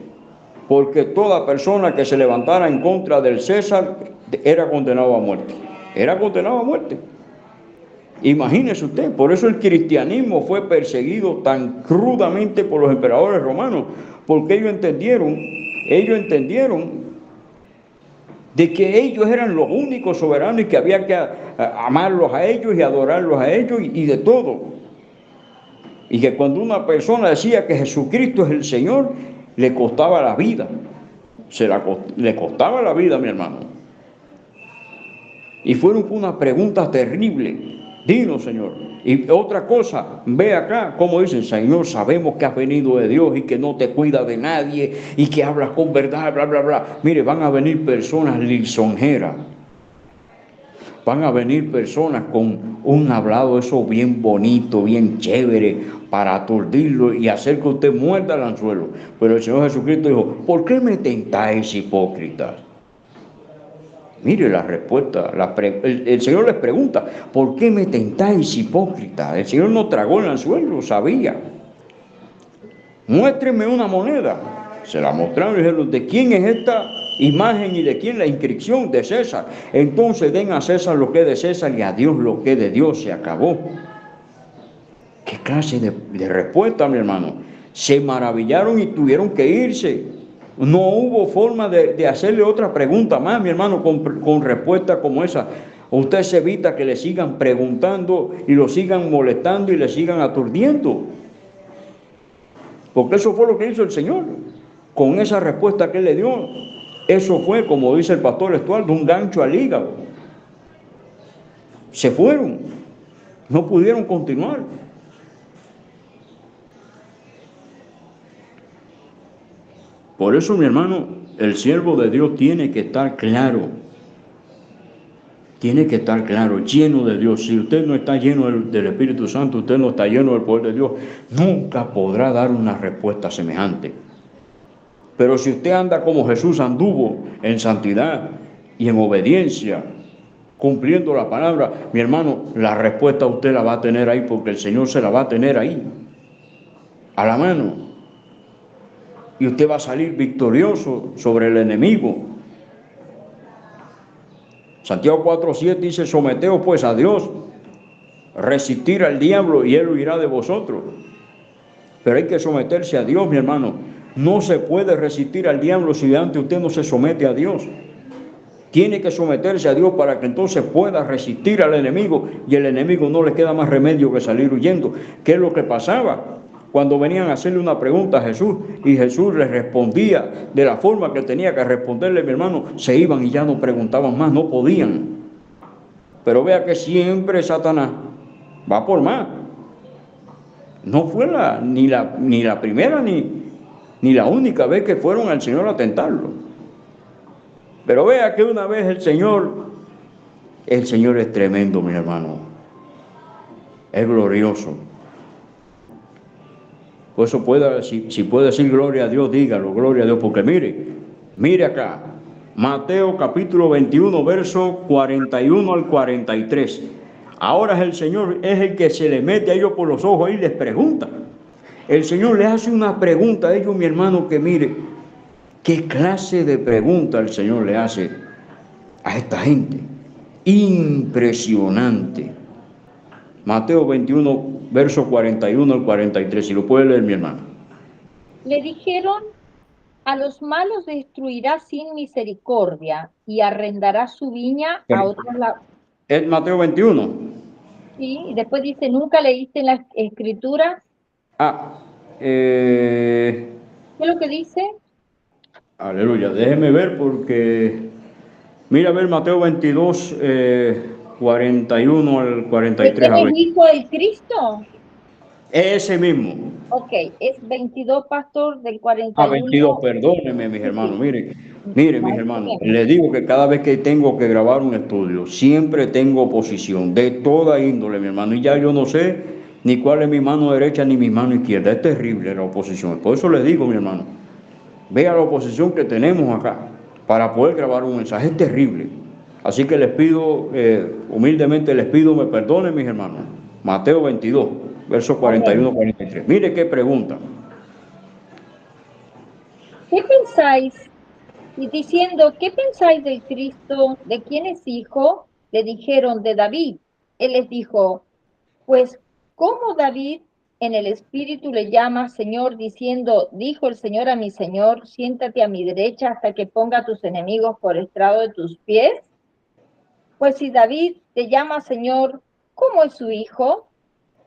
Porque toda persona que se levantara en contra del César era condenado a muerte. Era condenado a muerte. Imagínese usted, por eso el cristianismo fue perseguido tan crudamente por los emperadores romanos, porque ellos entendieron de que ellos eran los únicos soberanos y que había que amarlos a ellos y adorarlos a ellos y de todo. Y que cuando una persona decía que Jesucristo es el Señor, le costaba la vida. Le costaba la vida, mi hermano. Y fueron una pregunta terrible. Dinos, Señor. Y otra cosa, ve acá cómo dicen: Señor, sabemos que has venido de Dios y que no te cuida de nadie y que hablas con verdad, bla, bla, bla. Mire, van a venir personas lisonjeras. Van a venir personas con un hablado eso bien bonito, bien chévere, para aturdirlo y hacer que usted muerda el anzuelo. Pero el Señor Jesucristo dijo: ¿por qué me tentáis, hipócritas? Mire la respuesta. El Señor les pregunta: ¿por qué me tentáis, hipócritas? El Señor no tragó el anzuelo, sabía. Muéstrenme una moneda. Se la mostraron y dijeron: ¿de quién es esta imagen y de quién la inscripción? De César. Entonces den a César lo que es de César y a Dios lo que es de Dios. Se acabó. ¿Qué clase de respuesta, mi hermano? Se maravillaron y tuvieron que irse. No hubo forma de hacerle otra pregunta más, mi hermano, con respuesta como esa. Usted se evita que le sigan preguntando y lo sigan molestando y le sigan aturdiendo. Porque eso fue lo que hizo el Señor. Con esa respuesta que Él le dio, eso fue, como dice el pastor Estuardo, un gancho al hígado. Se fueron. No pudieron continuar. Por eso, mi hermano, el siervo de Dios tiene que estar claro. Tiene que estar claro, lleno de Dios. Si usted no está lleno del Espíritu Santo, usted no está lleno del poder de Dios, nunca podrá dar una respuesta semejante. Pero si usted anda como Jesús anduvo, en santidad y en obediencia, cumpliendo la palabra, mi hermano, la respuesta usted la va a tener ahí, porque el Señor se la va a tener ahí, a la mano. Y usted va a salir victorioso sobre el enemigo. Santiago 4:7 dice: someteos pues a Dios, resistir al diablo y él huirá de vosotros. Pero hay que someterse a Dios, mi hermano. No se puede resistir al diablo si de antes usted no se somete a Dios. Tiene que someterse a Dios para que entonces pueda resistir al enemigo, y el enemigo no le queda más remedio que salir huyendo. ¿Qué es lo que pasaba? Cuando venían a hacerle una pregunta a Jesús y Jesús les respondía de la forma que tenía que responderle, mi hermano, se iban y ya no preguntaban más, no podían. Pero vea que siempre Satanás va por más. No fue ni la primera ni la única vez que fueron al Señor a tentarlo. Pero vea que una vez el Señor es tremendo, mi hermano. Es glorioso. Por eso si puede decir gloria a Dios, dígalo, gloria a Dios, porque mire acá, Mateo capítulo 21, verso 41 al 43. Ahora el Señor es el que se le mete a ellos por los ojos y les pregunta. El Señor le hace una pregunta a ellos, mi hermano, que mire, qué clase de pregunta el Señor le hace. a esta gente. Impresionante. Mateo 21, verso 41 al 43. Si lo puede leer, mi hermano. Le dijeron: a los malos destruirá sin misericordia y arrendará su viña a otros lados. Es Mateo 21. Sí, y después dice: ¿nunca leíste en las escrituras? ¿Qué es lo que dice? Aleluya. Déjeme ver porque, mira, a ver, Mateo 22, 41 al ¿De 43. quién A es ver. hijo el Cristo? Ese mismo. Ok, es 22, pastor, del 41. 22, perdónenme, mis Sí, hermanos. sí, Miren, no mis hay hermanos, problema. les digo que cada vez que tengo que grabar un estudio, siempre tengo oposición de toda índole, mi hermano, y ya yo no sé ni cuál es mi mano derecha ni mi mano izquierda. Es terrible la oposición. Por eso les digo, mi hermano, vea la oposición que tenemos acá para poder grabar un mensaje. Es terrible. Así que les pido, humildemente les pido, me perdonen, mis hermanos. Mateo 22, versos Amén. 41-43. Mire qué pregunta. ¿Qué pensáis? Y diciendo: ¿qué pensáis del Cristo? ¿De quién es hijo? Le dijeron: de David. Él les dijo: pues, ¿cómo David en el Espíritu le llama Señor, diciendo: dijo el Señor a mi Señor, siéntate a mi derecha hasta que ponga a tus enemigos por estrado de tus pies? Pues si David te llama Señor, ¿cómo es su hijo?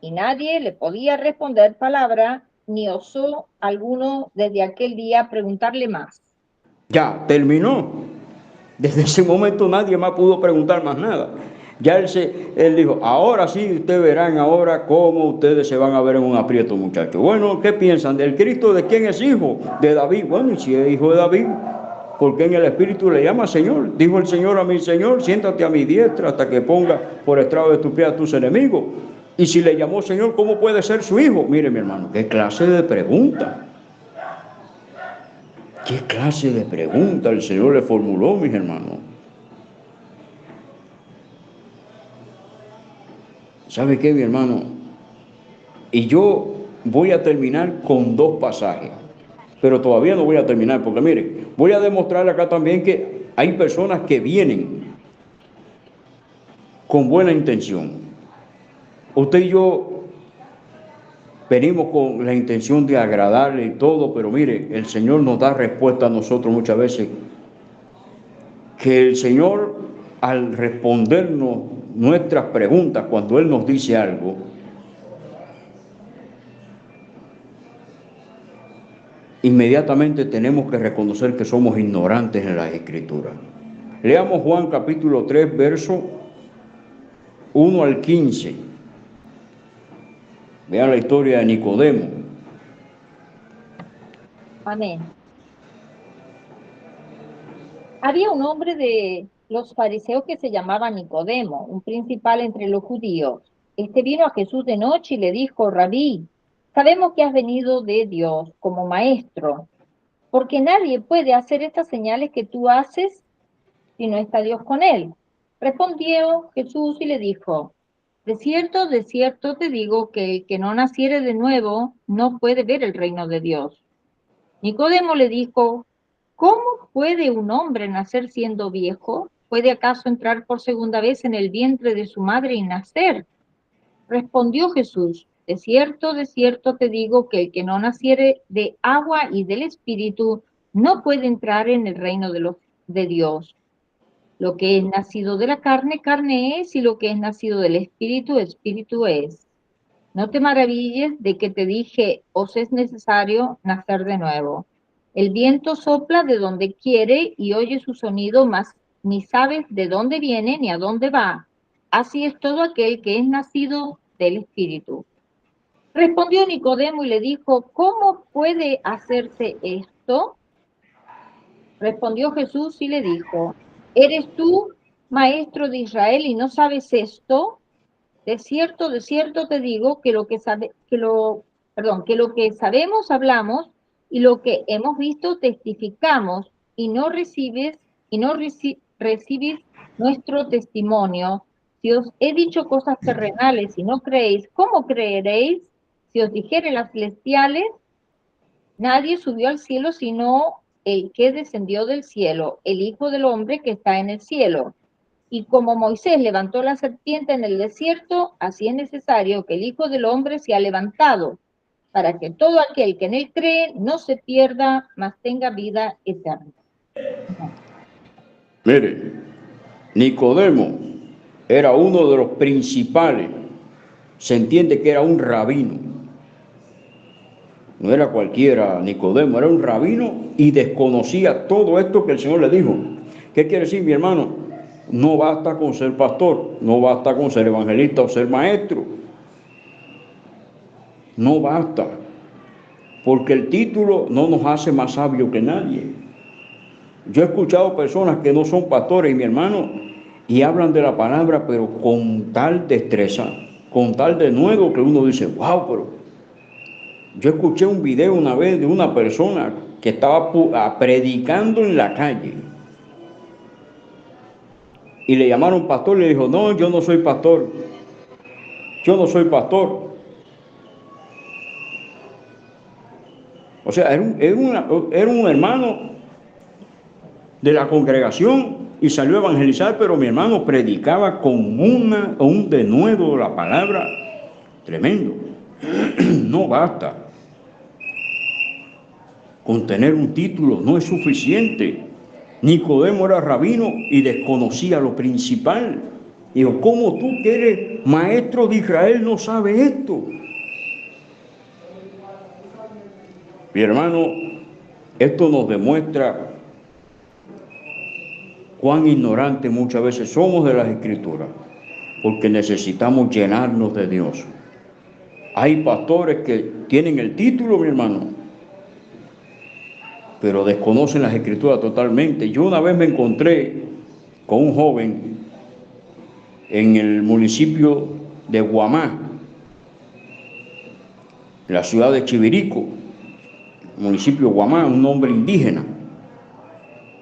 Y nadie le podía responder palabra, ni osó alguno desde aquel día preguntarle más. Ya, terminó. Desde ese momento nadie más pudo preguntar más nada. Ya él dijo, ahora sí ustedes verán ahora cómo ustedes se van a ver en un aprieto, muchachos. Bueno, ¿qué piensan? ¿Del Cristo de quién es hijo? De David. Bueno, y si es hijo de David, ¿por qué en el Espíritu le llama Señor? Dijo el Señor a mi Señor, siéntate a mi diestra hasta que ponga por estrado de tus pies a tus enemigos. Y si le llamó Señor, ¿cómo puede ser su hijo? Mire, mi hermano, ¿qué clase de pregunta? ¿Qué clase de pregunta el Señor le formuló, mis hermanos? ¿Sabe qué, mi hermano? Y yo voy a terminar con dos pasajes, pero todavía no voy a terminar, porque mire, voy a demostrarle acá también que hay personas que vienen con buena intención. Usted y yo venimos con la intención de agradarle y todo, pero mire, el Señor nos da respuesta a nosotros muchas veces, que el Señor, al respondernos nuestras preguntas, cuando Él nos dice algo, inmediatamente tenemos que reconocer que somos ignorantes en las Escrituras. Leamos Juan capítulo 3, verso 1 al 15. Vean la historia de Nicodemo. Amén. Había un hombre de los fariseos que se llamaba Nicodemo, un principal entre los judíos. Este vino a Jesús de noche y le dijo: Rabí, sabemos que has venido de Dios como maestro, porque nadie puede hacer estas señales que tú haces si no está Dios con él. Respondió Jesús y le dijo: de cierto te digo que el que no naciere de nuevo no puede ver el reino de Dios. Nicodemo le dijo: ¿cómo puede un hombre nacer siendo viejo? ¿Puede acaso entrar por segunda vez en el vientre de su madre y nacer? Respondió Jesús: de cierto te digo que el que no naciere de agua y del Espíritu no puede entrar en el reino de Dios. Lo que es nacido de la carne, carne es, y lo que es nacido del Espíritu, Espíritu es. No te maravilles de que te dije: os es necesario nacer de nuevo. El viento sopla de donde quiere y oye su sonido, mas ni sabes de dónde viene ni a dónde va. Así es todo aquel que es nacido del Espíritu. Respondió Nicodemo y le dijo: ¿cómo puede hacerse esto? Respondió Jesús y le dijo: ¿eres tú, maestro de Israel, y no sabes esto? De cierto te digo que que lo que sabemos hablamos, y lo que hemos visto testificamos, y no recibís nuestro testimonio. Si os he dicho cosas terrenales y no creéis, ¿cómo creeréis si os dijere las celestiales? Nadie subió al cielo sino el que descendió del cielo, el Hijo del Hombre que está en el cielo. Y como Moisés levantó la serpiente en el desierto, así es necesario que el Hijo del Hombre sea levantado, para que todo aquel que en él cree no se pierda, mas tenga vida eterna. Mire, Nicodemo era uno de los principales, se entiende que era un rabino, no era cualquiera Nicodemo, era un rabino y desconocía todo esto que el Señor le dijo. ¿Qué quiere decir, mi hermano? No basta con ser pastor, no basta con ser evangelista o ser maestro, no basta, porque el título no nos hace más sabios que nadie. Yo he escuchado personas que no son pastores, mi hermano, y hablan de la palabra, pero con tal destreza, con tal denuedo que uno dice, wow, pero yo escuché un video una vez de una persona que estaba predicando en la calle y le llamaron pastor y le dijo, no, yo no soy pastor, yo no soy pastor. O sea, era un hermano de la congregación y salió a evangelizar, pero mi hermano predicaba con un denuedo de la palabra tremendo. No basta con tener un título, no es suficiente. Nicodemo era rabino y desconocía lo principal. Dijo, ¿cómo tú que eres maestro de Israel no sabes esto? Mi hermano, esto nos demuestra cuán ignorantes muchas veces somos de las Escrituras, porque necesitamos llenarnos de Dios. Hay pastores que tienen el título, mi hermano, pero desconocen las Escrituras totalmente. Yo una vez me encontré con un joven en el municipio de Guamá, en la ciudad de Chivirico, municipio de Guamá, un hombre indígena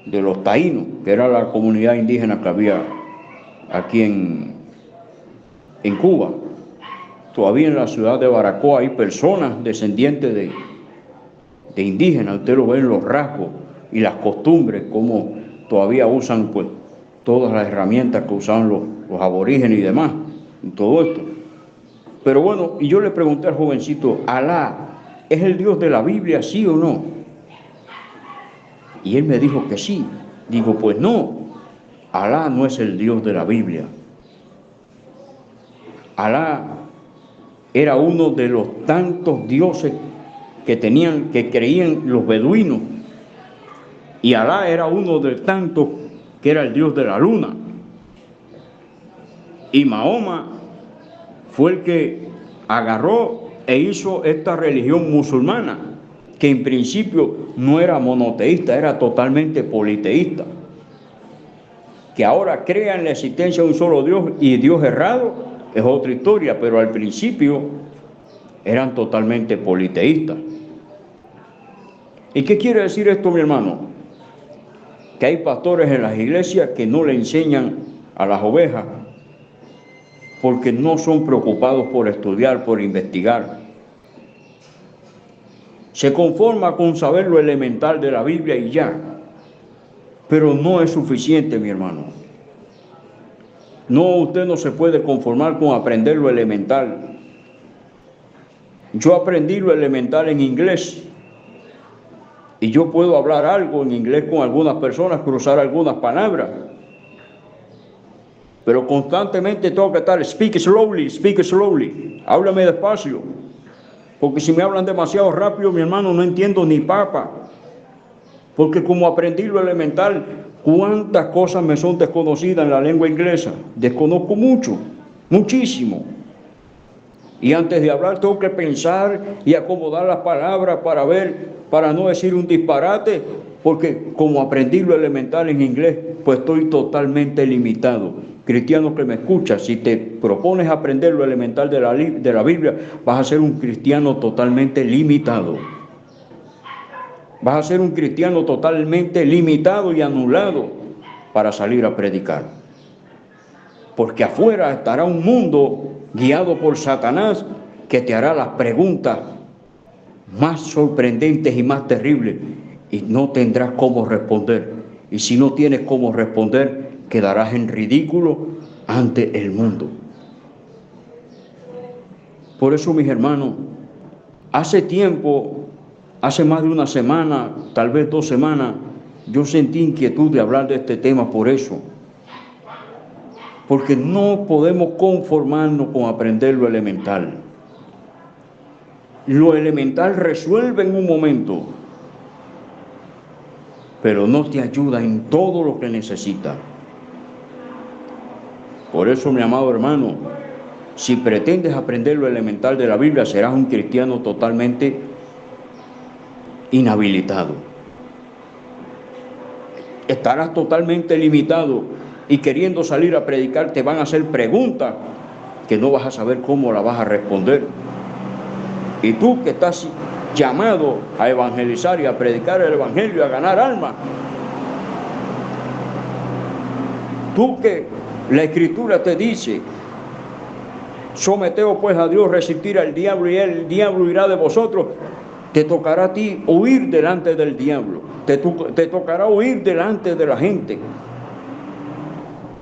de los taínos, que era la comunidad indígena que había aquí en Cuba. Todavía en la ciudad de Baracoa hay personas descendientes de indígenas, usted lo ve en los rasgos y las costumbres, como todavía usan pues todas las herramientas que usaban los aborígenes y demás, y todo esto. Pero bueno, y yo le pregunté al jovencito, ¿Alá es el Dios de la Biblia, sí o no? Y él me dijo que sí. Digo, pues no, Alá no es el Dios de la Biblia. Alá era uno de los tantos dioses que creían los beduinos. Y Alá era uno de tantos que era el Dios de la luna. Y Mahoma fue el que agarró e hizo esta religión musulmana, que en principio no era monoteísta, era totalmente politeísta. Que ahora crea en la existencia de un solo Dios y Dios errado es otra historia, pero al principio eran totalmente politeístas. ¿Y qué quiere decir esto, mi hermano? Que hay pastores en las iglesias que no le enseñan a las ovejas porque no son preocupados por estudiar, por investigar. Se conforma con saber lo elemental de la Biblia y ya, pero no es suficiente, mi hermano. No, usted no se puede conformar con aprender lo elemental. Yo aprendí lo elemental en inglés y yo puedo hablar algo en inglés con algunas personas, cruzar algunas palabras, pero constantemente tengo que estar speak slowly, háblame despacio, porque si me hablan demasiado rápido, mi hermano, no entiendo ni papa, porque como aprendí lo elemental, cuántas cosas me son desconocidas en la lengua inglesa, desconozco mucho, muchísimo. Y antes de hablar tengo que pensar y acomodar las palabras para no decir un disparate, porque como aprendí lo elemental en inglés, pues estoy totalmente limitado. Cristiano que me escucha, si te propones aprender lo elemental de la Biblia, vas a ser un cristiano totalmente limitado. Vas a ser un cristiano totalmente limitado y anulado para salir a predicar. Porque afuera estará un mundo guiado por Satanás, que te hará las preguntas más sorprendentes y más terribles. y no tendrás cómo responder. Y si no tienes cómo responder, quedarás en ridículo ante el mundo. Por eso, mis hermanos, hace tiempo, hace más de una semana, tal vez 2 semanas, yo sentí inquietud de hablar de este tema por eso. Porque no podemos conformarnos con aprender lo elemental. Lo elemental resuelve en un momento, pero no te ayuda en todo lo que necesitas. Por eso, mi amado hermano, si pretendes aprender lo elemental de la Biblia, serás un cristiano totalmente inhabilitado. Estarás totalmente limitado y queriendo salir a predicar te van a hacer preguntas que no vas a saber cómo las vas a responder. Y tú que estás llamado a evangelizar y a predicar el evangelio y a ganar almas, tú que la Escritura te dice: someteos pues a Dios, resistir al diablo y el diablo irá de vosotros. Te tocará a ti huir delante del diablo, te tocará huir delante de la gente.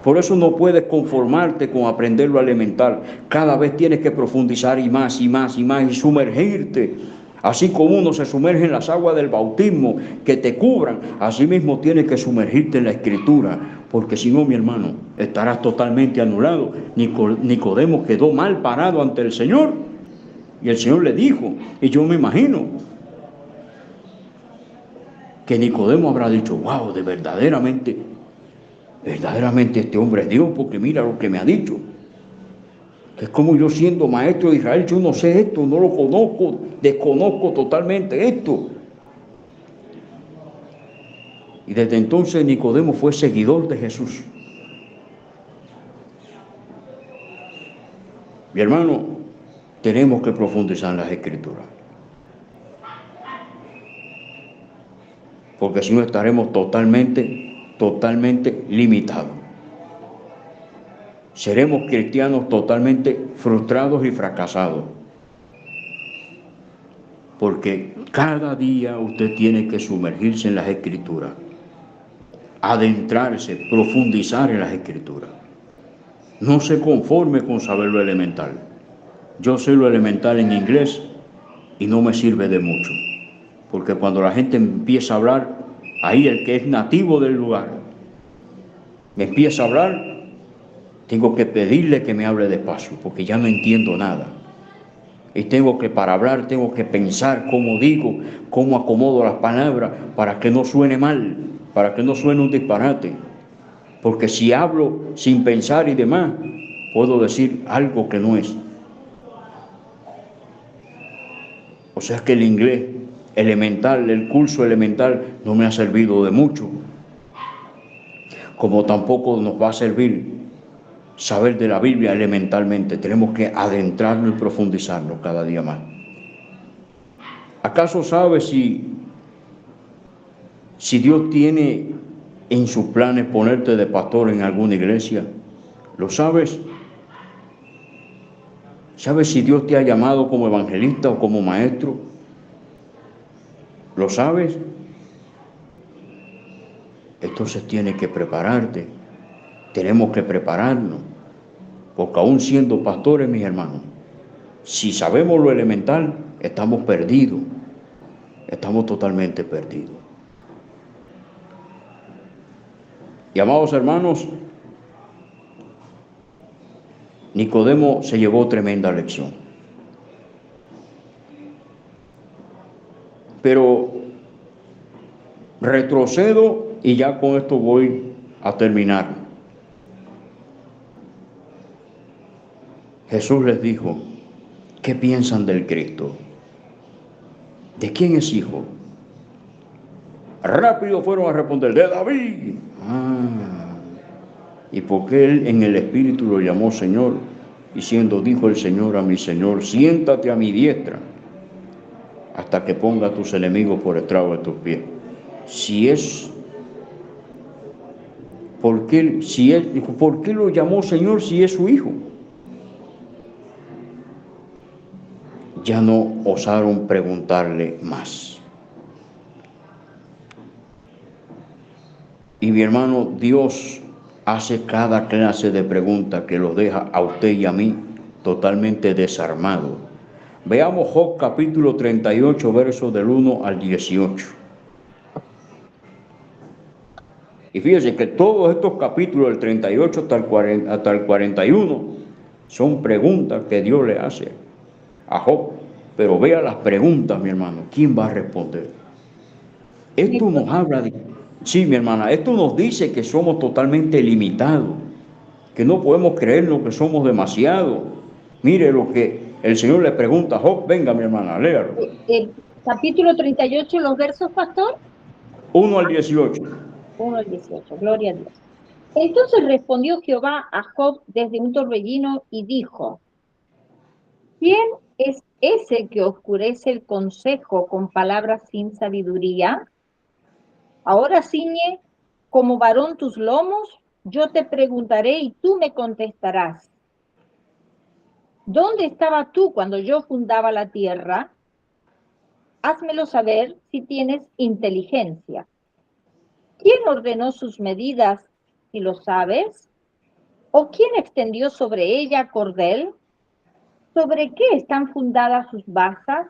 Por eso no puedes conformarte con aprender lo elemental. Cada vez tienes que profundizar y más y más y más y sumergirte. Así como uno se sumerge en las aguas del bautismo que te cubran, así mismo tienes que sumergirte en la Escritura, porque si no, mi hermano, estarás totalmente anulado. Nicodemo quedó mal parado ante el Señor y el Señor le dijo, y yo me imagino que Nicodemo habrá dicho: wow, verdaderamente este hombre es Dios, porque mira lo que me ha dicho. Es como yo, siendo maestro de Israel, yo no sé esto, no lo conozco, desconozco totalmente esto. Y desde entonces Nicodemo fue seguidor de Jesús. Mi hermano, tenemos que profundizar en las Escrituras, porque si no estaremos totalmente limitados. Seremos cristianos totalmente frustrados y fracasados, porque cada día usted tiene que sumergirse en las Escrituras, adentrarse, profundizar en las Escrituras. No se conforme con saber lo elemental. Yo sé lo elemental en inglés y no me sirve de mucho, porque cuando la gente empieza a hablar, ahí el que es nativo del lugar me empieza a hablar, tengo que pedirle que me hable despacio, porque ya no entiendo nada. Y para hablar, tengo que pensar cómo digo, cómo acomodo las palabras para que no suene mal, para que no suene un disparate. Porque si hablo sin pensar y demás, puedo decir algo que no es. O sea que el inglés elemental, el curso elemental, no me ha servido de mucho. Como tampoco nos va a servir saber de la Biblia elementalmente. Tenemos que adentrarnos y profundizarnos cada día más. ¿Acaso sabes si Dios tiene en sus planes ponerte de pastor en alguna iglesia? ¿Lo sabes? ¿Sabes si Dios te ha llamado como evangelista o como maestro? ¿Lo sabes? Entonces tienes que prepararte. Tenemos que prepararnos. Porque aún siendo pastores, mis hermanos, si sabemos lo elemental, estamos perdidos. Estamos totalmente perdidos. Y amados hermanos, Nicodemo se llevó tremenda lección. Pero retrocedo y ya con esto voy a terminar. Jesús les dijo: ¿qué piensan del Cristo? ¿De quién es hijo? Rápido fueron a responder: de David. ¿Y por qué él en el Espíritu lo llamó Señor? Diciendo: dijo el Señor a mi Señor: siéntate a mi diestra hasta que ponga a tus enemigos por estrado de tus pies. ¿Por qué lo llamó Señor si es su hijo? Ya no osaron preguntarle más. Y mi hermano, Dios hace cada clase de pregunta que los deja a usted y a mí totalmente desarmados. Veamos Job capítulo 38, versos del 1 al 18. Y fíjense que todos estos capítulos, del 38 hasta el 41, son preguntas que Dios le hace a Job. Pero vea las preguntas, mi hermano. ¿Quién va a responder? Esto nos habla de... Sí, mi hermana, esto nos dice que somos totalmente limitados, que no podemos creernos que somos demasiado. Mire lo que el Señor le pregunta a Job. Venga, mi hermana, léalo. Capítulo 38, los versos, pastor. 1 al 18. 1 al 18, gloria a Dios. Entonces respondió Jehová a Job desde un torbellino y dijo: ¿Quién es ese que oscurece el consejo con palabras sin sabiduría? Ahora ciñe como varón tus lomos, yo te preguntaré y tú me contestarás. ¿Dónde estabas tú cuando yo fundaba la tierra? Házmelo saber si tienes inteligencia. ¿Quién ordenó sus medidas, si lo sabes? ¿O quién extendió sobre ella cordel? ¿Sobre qué están fundadas sus basas?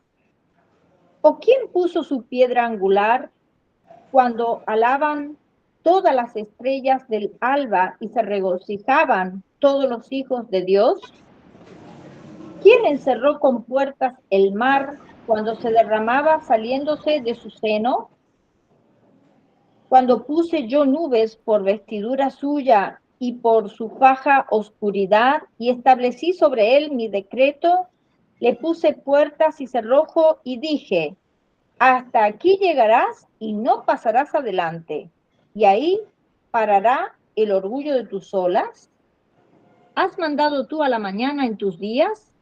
¿O quién puso su piedra angular cuando alaban todas las estrellas del alba y se regocijaban todos los hijos de Dios? ¿Quién encerró con puertas el mar cuando se derramaba saliéndose de su seno? Cuando puse yo nubes por vestidura suya y por su faja oscuridad, y establecí sobre él mi decreto, le puse puertas y cerrojo y dije: hasta aquí llegarás y no pasarás adelante, y ahí parará el orgullo de tus olas. ¿Has mandado tú a la mañana en tus días?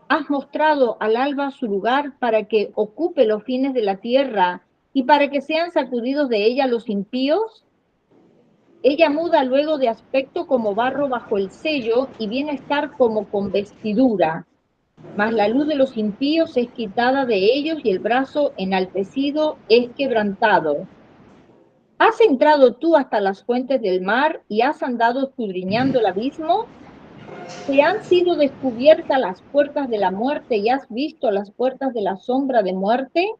¿Has mostrado al alba su lugar para que ocupe los fines de la tierra y para que sean sacudidos de ella los impíos? Ella muda luego de aspecto como barro bajo el sello y viene a estar como con vestidura. Mas la luz de los impíos es quitada de ellos y el brazo enaltecido es quebrantado. ¿Has entrado tú hasta las fuentes del mar y has andado escudriñando el abismo? ¿Te han sido descubiertas las puertas de la muerte y has visto las puertas de la sombra de muerte?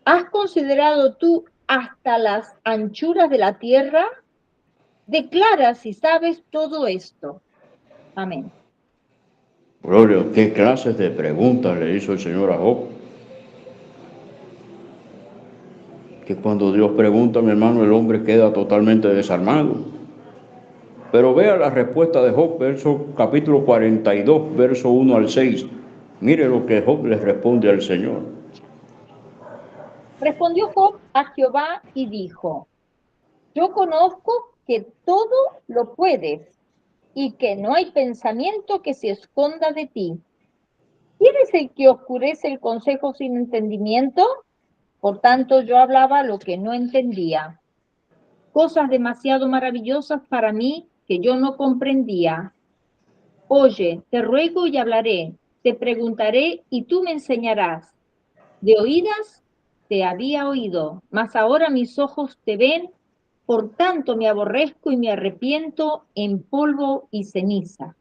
¿Has considerado tú hasta las anchuras de la tierra? Declara si sabes todo esto. Amén. Gloria, ¿qué clases de preguntas le hizo el Señor a Job? Que cuando Dios pregunta, mi hermano, el hombre queda totalmente desarmado. Pero vea la respuesta de Job, capítulo 42, verso 1 al 6. Mire lo que Job le responde al Señor. Respondió Job a Jehová y dijo: yo conozco que todo lo puedes y que no hay pensamiento que se esconda de ti. ¿Quién es el que oscurece el consejo sin entendimiento? Por tanto, yo hablaba lo que no entendía. Cosas demasiado maravillosas para mí que yo no comprendía. Oye, te ruego y hablaré, te preguntaré y tú me enseñarás. De oídas te había oído, mas ahora mis ojos te ven, por tanto me aborrezco y me arrepiento en polvo y ceniza.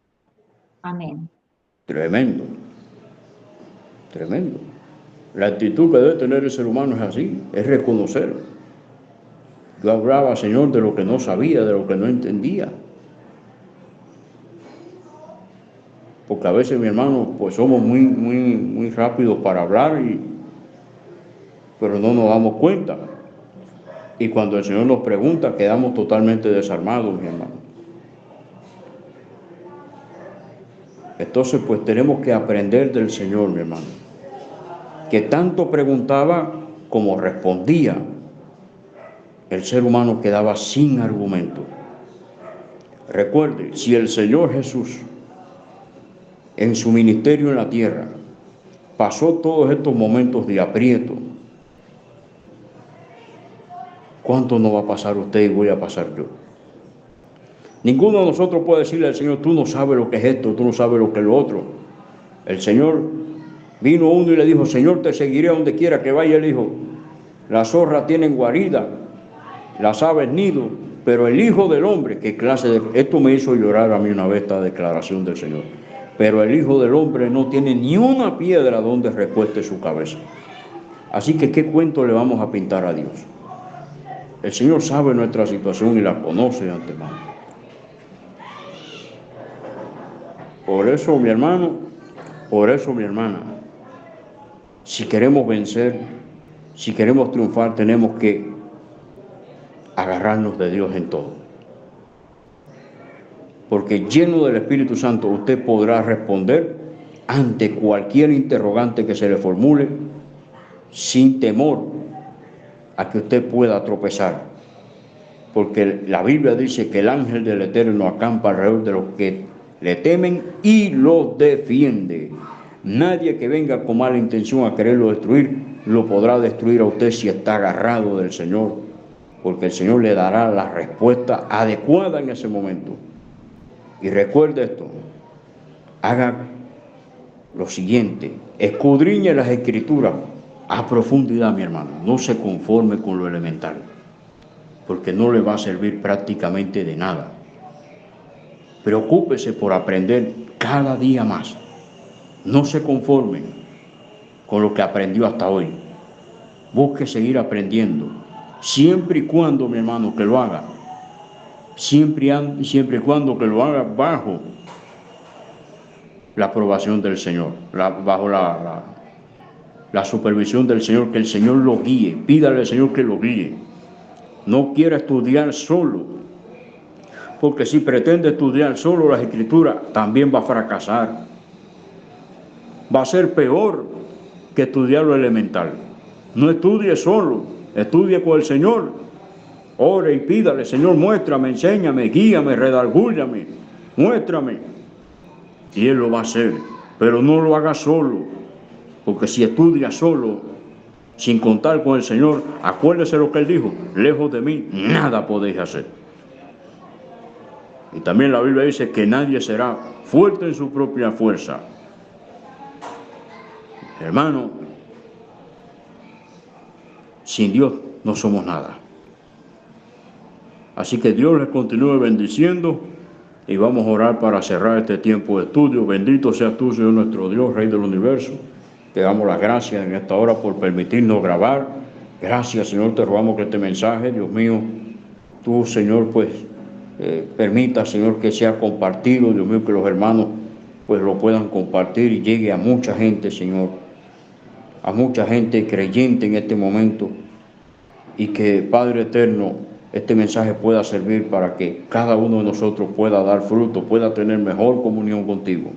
Amén. Tremendo, tremendo. La actitud que debe tener el ser humano es así, es reconocer. Yo hablaba, Señor, de lo que no sabía, de lo que no entendía. Porque a veces, mi hermano, pues somos muy rápidos para hablar, pero no nos damos cuenta. Y cuando el Señor nos pregunta, quedamos totalmente desarmados, mi hermano. Entonces, pues tenemos que aprender del Señor, mi hermano, que tanto preguntaba como respondía. El ser humano quedaba sin argumento. Recuerde, si el Señor Jesús, en su ministerio en la tierra, pasó todos estos momentos de aprieto, ¿cuánto no va a pasar usted y voy a pasar yo? Ninguno de nosotros puede decirle al Señor: tú no sabes lo que es esto, tú no sabes lo que es lo otro. El Señor vino uno y le dijo: Señor, te seguiré a donde quiera que vaya. Él dijo: las zorras tienen guarida, las aves nido, Pero el Hijo del Hombre, ¿qué clase de...? Esto me hizo llorar a mí una vez esta declaración del Señor. Pero el Hijo del Hombre no tiene ni una piedra donde recueste su cabeza. Así que, ¿qué cuento le vamos a pintar a Dios? El Señor sabe nuestra situación y la conoce de antemano. Por eso, mi hermano, por eso, mi hermana, si queremos vencer, si queremos triunfar, tenemos que agarrarnos de Dios en todo. Porque lleno del Espíritu Santo usted podrá responder ante cualquier interrogante que se le formule sin temor a que usted pueda tropezar. Porque la Biblia dice que el ángel del Eterno acampa alrededor de los que le temen y los defiende. Nadie que venga con mala intención a quererlo destruir, lo podrá destruir a usted si está agarrado del Señor, porque el Señor le dará la respuesta adecuada en ese momento. Y recuerde esto, haga lo siguiente, escudriñe las Escrituras a profundidad, mi hermano, no se conforme con lo elemental, porque no le va a servir prácticamente de nada. Preocúpese por aprender cada día más. No se conforme con lo que aprendió hasta hoy. Busque seguir aprendiendo, siempre y cuando, mi hermano, que lo haga, siempre y cuando que lo haga bajo la aprobación del Señor, bajo la supervisión del Señor, que el Señor lo guíe. Pídale al Señor que lo guíe. No quiera estudiar solo, porque si pretende estudiar solo las Escrituras, también va a fracasar. Va a ser peor que estudiar lo elemental. No estudie solo, estudie con el Señor. Ore y pídale, Señor, muéstrame, enséñame, guíame, redargúllame, muéstrame. Y Él lo va a hacer, pero no lo haga solo, porque si estudia solo, sin contar con el Señor, acuérdese lo que Él dijo, lejos de mí nada podéis hacer. Y también la Biblia dice que nadie será fuerte en su propia fuerza. Hermano, sin Dios no somos nada. Así que Dios les continúe bendiciendo y vamos a orar para cerrar este tiempo de estudio. Bendito sea tú, Señor nuestro Dios, Rey del universo. Te damos las gracias en esta hora por permitirnos grabar. Gracias, Señor, te rogamos que este mensaje, Dios mío, tú, Señor, pues permita, Señor, que sea compartido, Dios mío, que los hermanos pues lo puedan compartir y llegue a mucha gente, Señor, a mucha gente creyente en este momento, y que, Padre eterno, este mensaje pueda servir para que cada uno de nosotros pueda dar fruto, pueda tener mejor comunión contigo,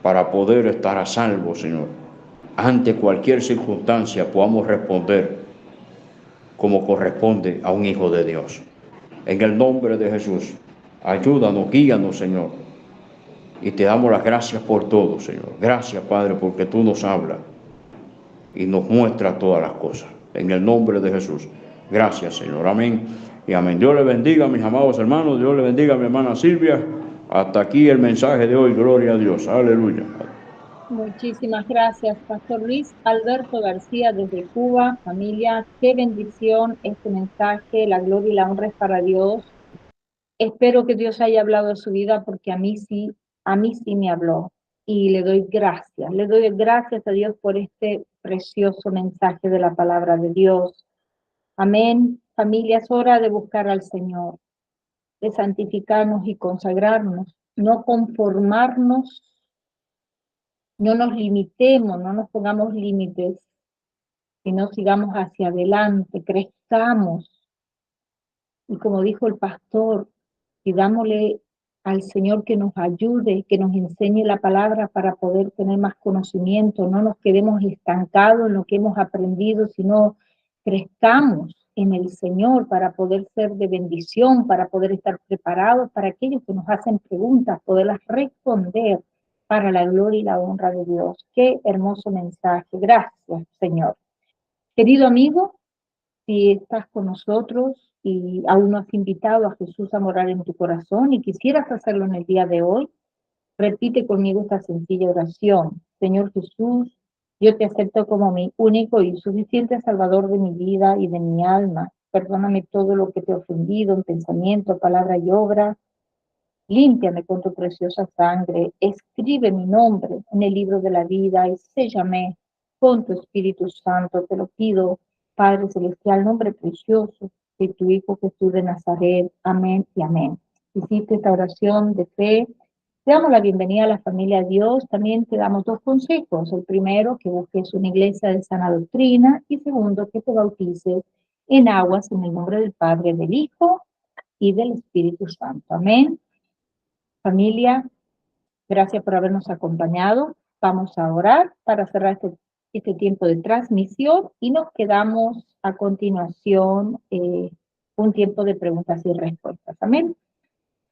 para poder estar a salvo, Señor. Ante cualquier circunstancia podamos responder como corresponde a un hijo de Dios. En el nombre de Jesús, ayúdanos, guíanos, Señor. Y te damos las gracias por todo, Señor. Gracias, Padre, porque tú nos hablas y nos muestras todas las cosas. En el nombre de Jesús. Gracias, Señor. Amén y amén. Dios le bendiga a mis amados hermanos. Dios le bendiga a mi hermana Silvia. Hasta aquí el mensaje de hoy. Gloria a Dios. Aleluya. Muchísimas gracias, Pastor Luis Alberto García desde Cuba. Familia, qué bendición este mensaje. La gloria y la honra es para Dios. Espero que Dios haya hablado de su vida porque a mí sí me habló. Y le doy gracias a Dios por este precioso mensaje de la palabra de Dios. Amén. Familia, es hora de buscar al Señor, de santificarnos y consagrarnos, no conformarnos, no nos limitemos, no nos pongamos límites, sino sigamos hacia adelante, crezcamos. Y como dijo el pastor, pidámosle al Señor que nos ayude, que nos enseñe la palabra para poder tener más conocimiento, no nos quedemos estancados en lo que hemos aprendido, sino crezcamos en el Señor para poder ser de bendición, para poder estar preparados para aquellos que nos hacen preguntas, poderlas responder para la gloria y la honra de Dios. Qué hermoso mensaje. Gracias, Señor. Querido amigo, si estás con nosotros y aún no has invitado a Jesús a morar en tu corazón y quisieras hacerlo en el día de hoy, repite conmigo esta sencilla oración. Señor Jesús, yo te acepto como mi único y suficiente Salvador de mi vida y de mi alma. Perdóname todo lo que te he ofendido en pensamiento, palabra y obra. Límpiame con tu preciosa sangre. Escribe mi nombre en el libro de la vida y séllame con tu Espíritu Santo. Te lo pido, Padre Celestial, nombre precioso de tu Hijo Jesús de Nazaret. Amén y amén. Hiciste esta oración de fe. Te damos la bienvenida a la familia de Dios. También te damos dos consejos. El primero, que busques una iglesia de sana doctrina. Y segundo, que te bautices en aguas en el nombre del Padre, del Hijo y del Espíritu Santo. Amén. Familia, gracias por habernos acompañado. Vamos a orar para cerrar este tiempo de transmisión y nos quedamos a continuación un tiempo de preguntas y respuestas. Amén.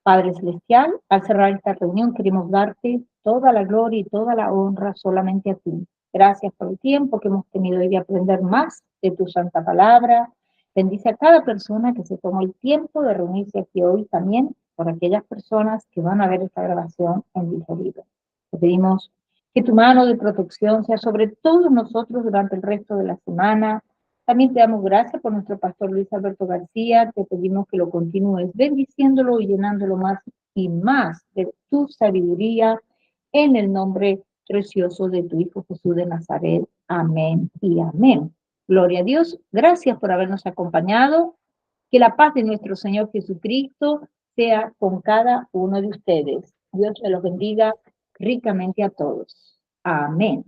Padre Celestial, al cerrar esta reunión queremos darte toda la gloria y toda la honra solamente a ti. Gracias por el tiempo que hemos tenido hoy de aprender más de tu santa palabra. Bendice a cada persona que se tomó el tiempo de reunirse aquí hoy, también por aquellas personas que van a ver esta grabación en diferido. Te pedimos que tu mano de protección sea sobre todos nosotros durante el resto de la semana. También te damos gracias por nuestro pastor Luis Alberto García. Te pedimos que lo continúes bendiciéndolo y llenándolo más y más de tu sabiduría en el nombre precioso de tu Hijo Jesús de Nazaret. Amén y amén. Gloria a Dios. Gracias por habernos acompañado. Que la paz de nuestro Señor Jesucristo sea con cada uno de ustedes. Dios me los bendiga ricamente a todos. Amén.